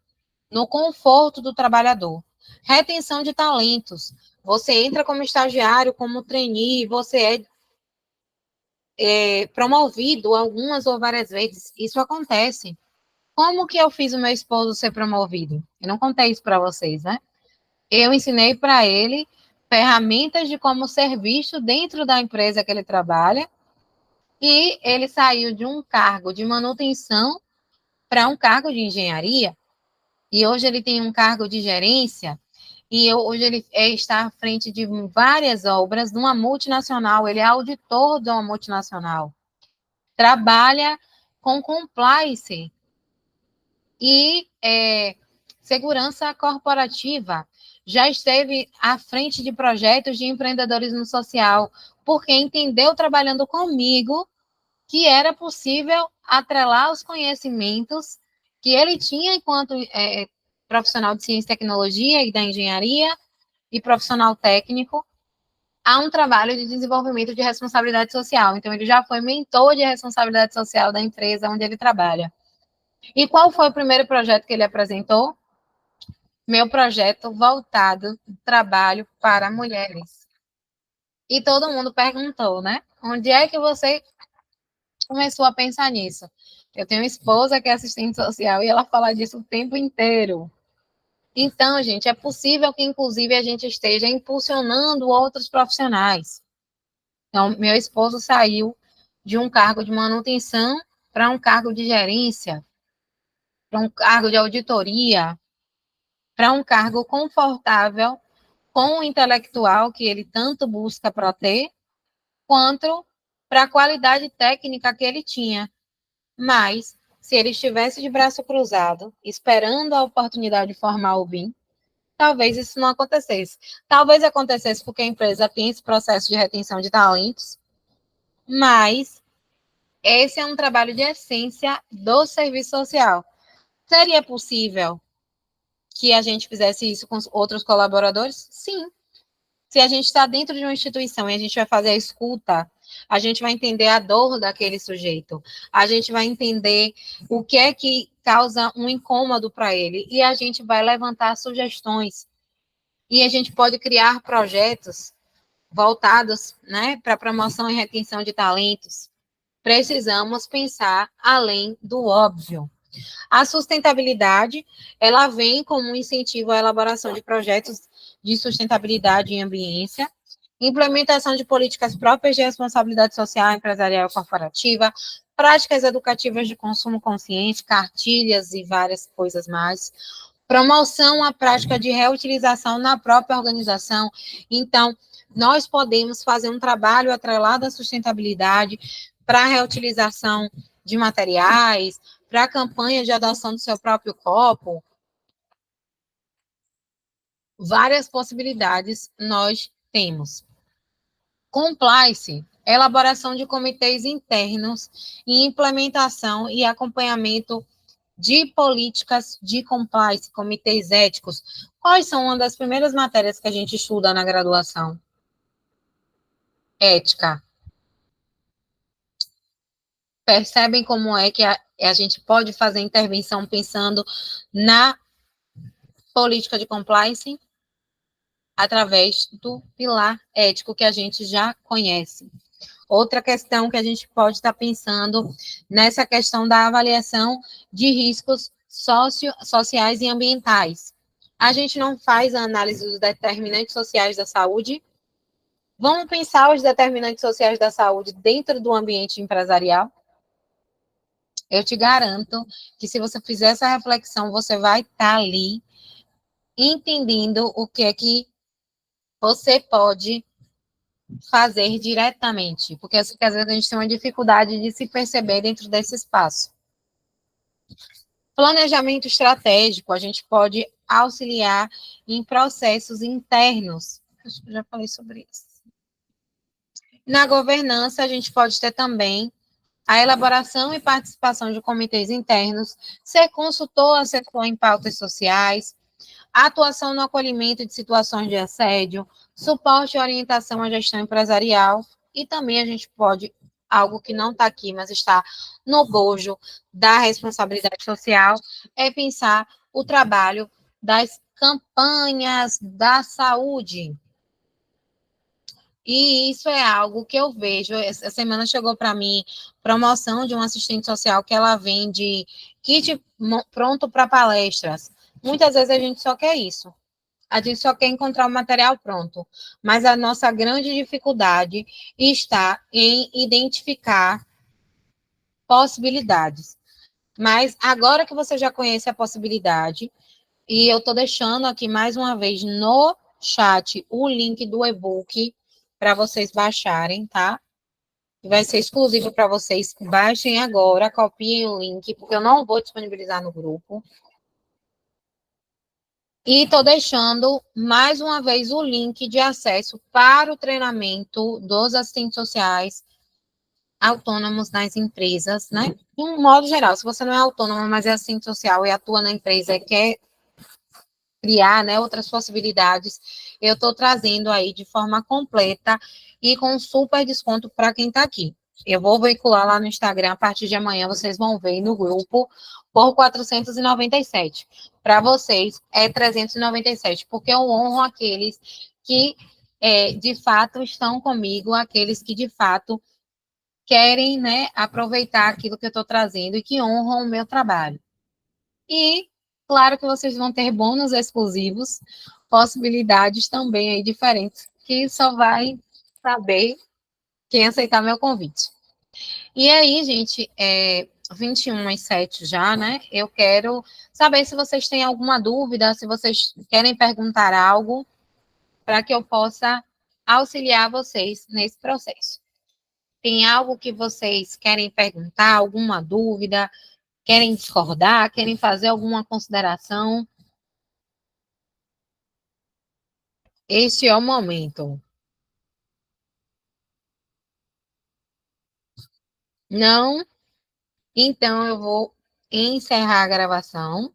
no conforto do trabalhador. Retenção de talentos. Você entra como estagiário, como trainee, você é promovido algumas ou várias vezes. Isso acontece. Como que eu fiz o meu esposo ser promovido? Eu não contei isso para vocês, né? Eu ensinei para ele ferramentas de como ser visto dentro da empresa que ele trabalha, e ele saiu de um cargo de manutenção para um cargo de engenharia, e hoje ele tem um cargo de gerência, e hoje ele está à frente de várias obras de uma multinacional, ele é auditor de uma multinacional, trabalha com compliance e segurança corporativa, já esteve à frente de projetos de empreendedorismo social, porque entendeu trabalhando comigo que era possível atrelar os conhecimentos que ele tinha enquanto profissional de ciência e tecnologia e da engenharia e profissional técnico a um trabalho de desenvolvimento de responsabilidade social. Então, ele já foi mentor de responsabilidade social da empresa onde ele trabalha. E qual foi o primeiro projeto que ele apresentou? Meu projeto voltado trabalho para mulheres. E todo mundo perguntou, né? Onde é que você começou a pensar nisso? Eu tenho uma esposa que é assistente social e ela fala disso o tempo inteiro. Então, gente, é possível que, inclusive, a gente esteja impulsionando outros profissionais. Então, meu esposo saiu de um cargo de manutenção para um cargo de gerência, para um cargo de auditoria, para um cargo confortável com o intelectual que ele tanto busca para ter, quanto para a qualidade técnica que ele tinha. Mas, se ele estivesse de braço cruzado, esperando a oportunidade formal vir, talvez isso não acontecesse. Talvez acontecesse porque a empresa tem esse processo de retenção de talentos, mas esse é um trabalho de essência do serviço social. Seria possível que a gente fizesse isso com os outros colaboradores? Sim. Se a gente está dentro de uma instituição e a gente vai fazer a escuta, a gente vai entender a dor daquele sujeito, a gente vai entender o que é que causa um incômodo para ele, e a gente vai levantar sugestões. E a gente pode criar projetos voltados, né, para promoção e retenção de talentos. Precisamos pensar além do óbvio. A sustentabilidade, ela vem como um incentivo à elaboração de projetos de sustentabilidade em ambiência, implementação de políticas próprias de responsabilidade social, empresarial e corporativa, práticas educativas de consumo consciente, cartilhas e várias coisas mais, promoção à prática de reutilização na própria organização. Então, nós podemos fazer um trabalho atrelado à sustentabilidade para a reutilização de materiais, para a campanha de adoção do seu próprio copo. Várias possibilidades nós temos. Compliance, elaboração de comitês internos e implementação e acompanhamento de políticas de compliance, comitês éticos. Quais são uma das primeiras matérias que a gente estuda na graduação? Ética. Percebem como é que a gente pode fazer intervenção pensando na política de compliance? Através do pilar ético que a gente já conhece. Outra questão que a gente pode estar pensando nessa questão da avaliação de riscos sociais e ambientais. A gente não faz a análise dos determinantes sociais da saúde. Vamos pensar os determinantes sociais da saúde dentro do ambiente empresarial? Eu te garanto que se você fizer essa reflexão, você vai estar ali entendendo o que é que você pode fazer diretamente, porque às vezes a gente tem uma dificuldade de se perceber dentro desse espaço. Planejamento estratégico, a gente pode auxiliar em processos internos. Acho que eu já falei sobre isso. Na governança, a gente pode ter também a elaboração e participação de comitês internos, ser consultor assessor em pautas sociais, atuação no acolhimento de situações de assédio, suporte e orientação à gestão empresarial, e também a gente pode algo que não está aqui, mas está no bojo da responsabilidade social, é pensar o trabalho das campanhas da saúde. E isso é algo que eu vejo. Essa semana chegou para mim promoção de um assistente social que ela vende kit pronto para palestras. Muitas vezes a gente só quer isso. A gente só quer encontrar o material pronto. Mas a nossa grande dificuldade está em identificar possibilidades. Mas agora que você já conhece a possibilidade, e eu estou deixando aqui mais uma vez no chat o link do e-book para vocês baixarem, tá? Vai ser exclusivo para vocês. Baixem agora, copiem o link, porque eu não vou disponibilizar no grupo. E estou deixando mais uma vez o link de acesso para o treinamento dos assistentes sociais autônomos nas empresas, né? De um modo geral, se você não é autônomo, mas é assistente social e atua na empresa e quer criar, né, outras possibilidades, eu estou trazendo aí de forma completa e com super desconto para quem está aqui. Eu vou veicular lá no Instagram, a partir de amanhã vocês vão ver no grupo por 497. Para vocês é 397, porque eu honro aqueles que de fato estão comigo, aqueles que de fato querem, né, aproveitar aquilo que eu estou trazendo e que honram o meu trabalho. E claro que vocês vão ter bônus exclusivos, possibilidades também aí diferentes, que só vai saber quem aceitar meu convite. E aí, gente, 21h07 já, né? Eu quero saber se vocês têm alguma dúvida, se vocês querem perguntar algo, para que eu possa auxiliar vocês nesse processo. Tem algo que vocês querem perguntar, alguma dúvida, querem discordar, querem fazer alguma consideração? Este é o momento. Não? Então eu vou encerrar a gravação.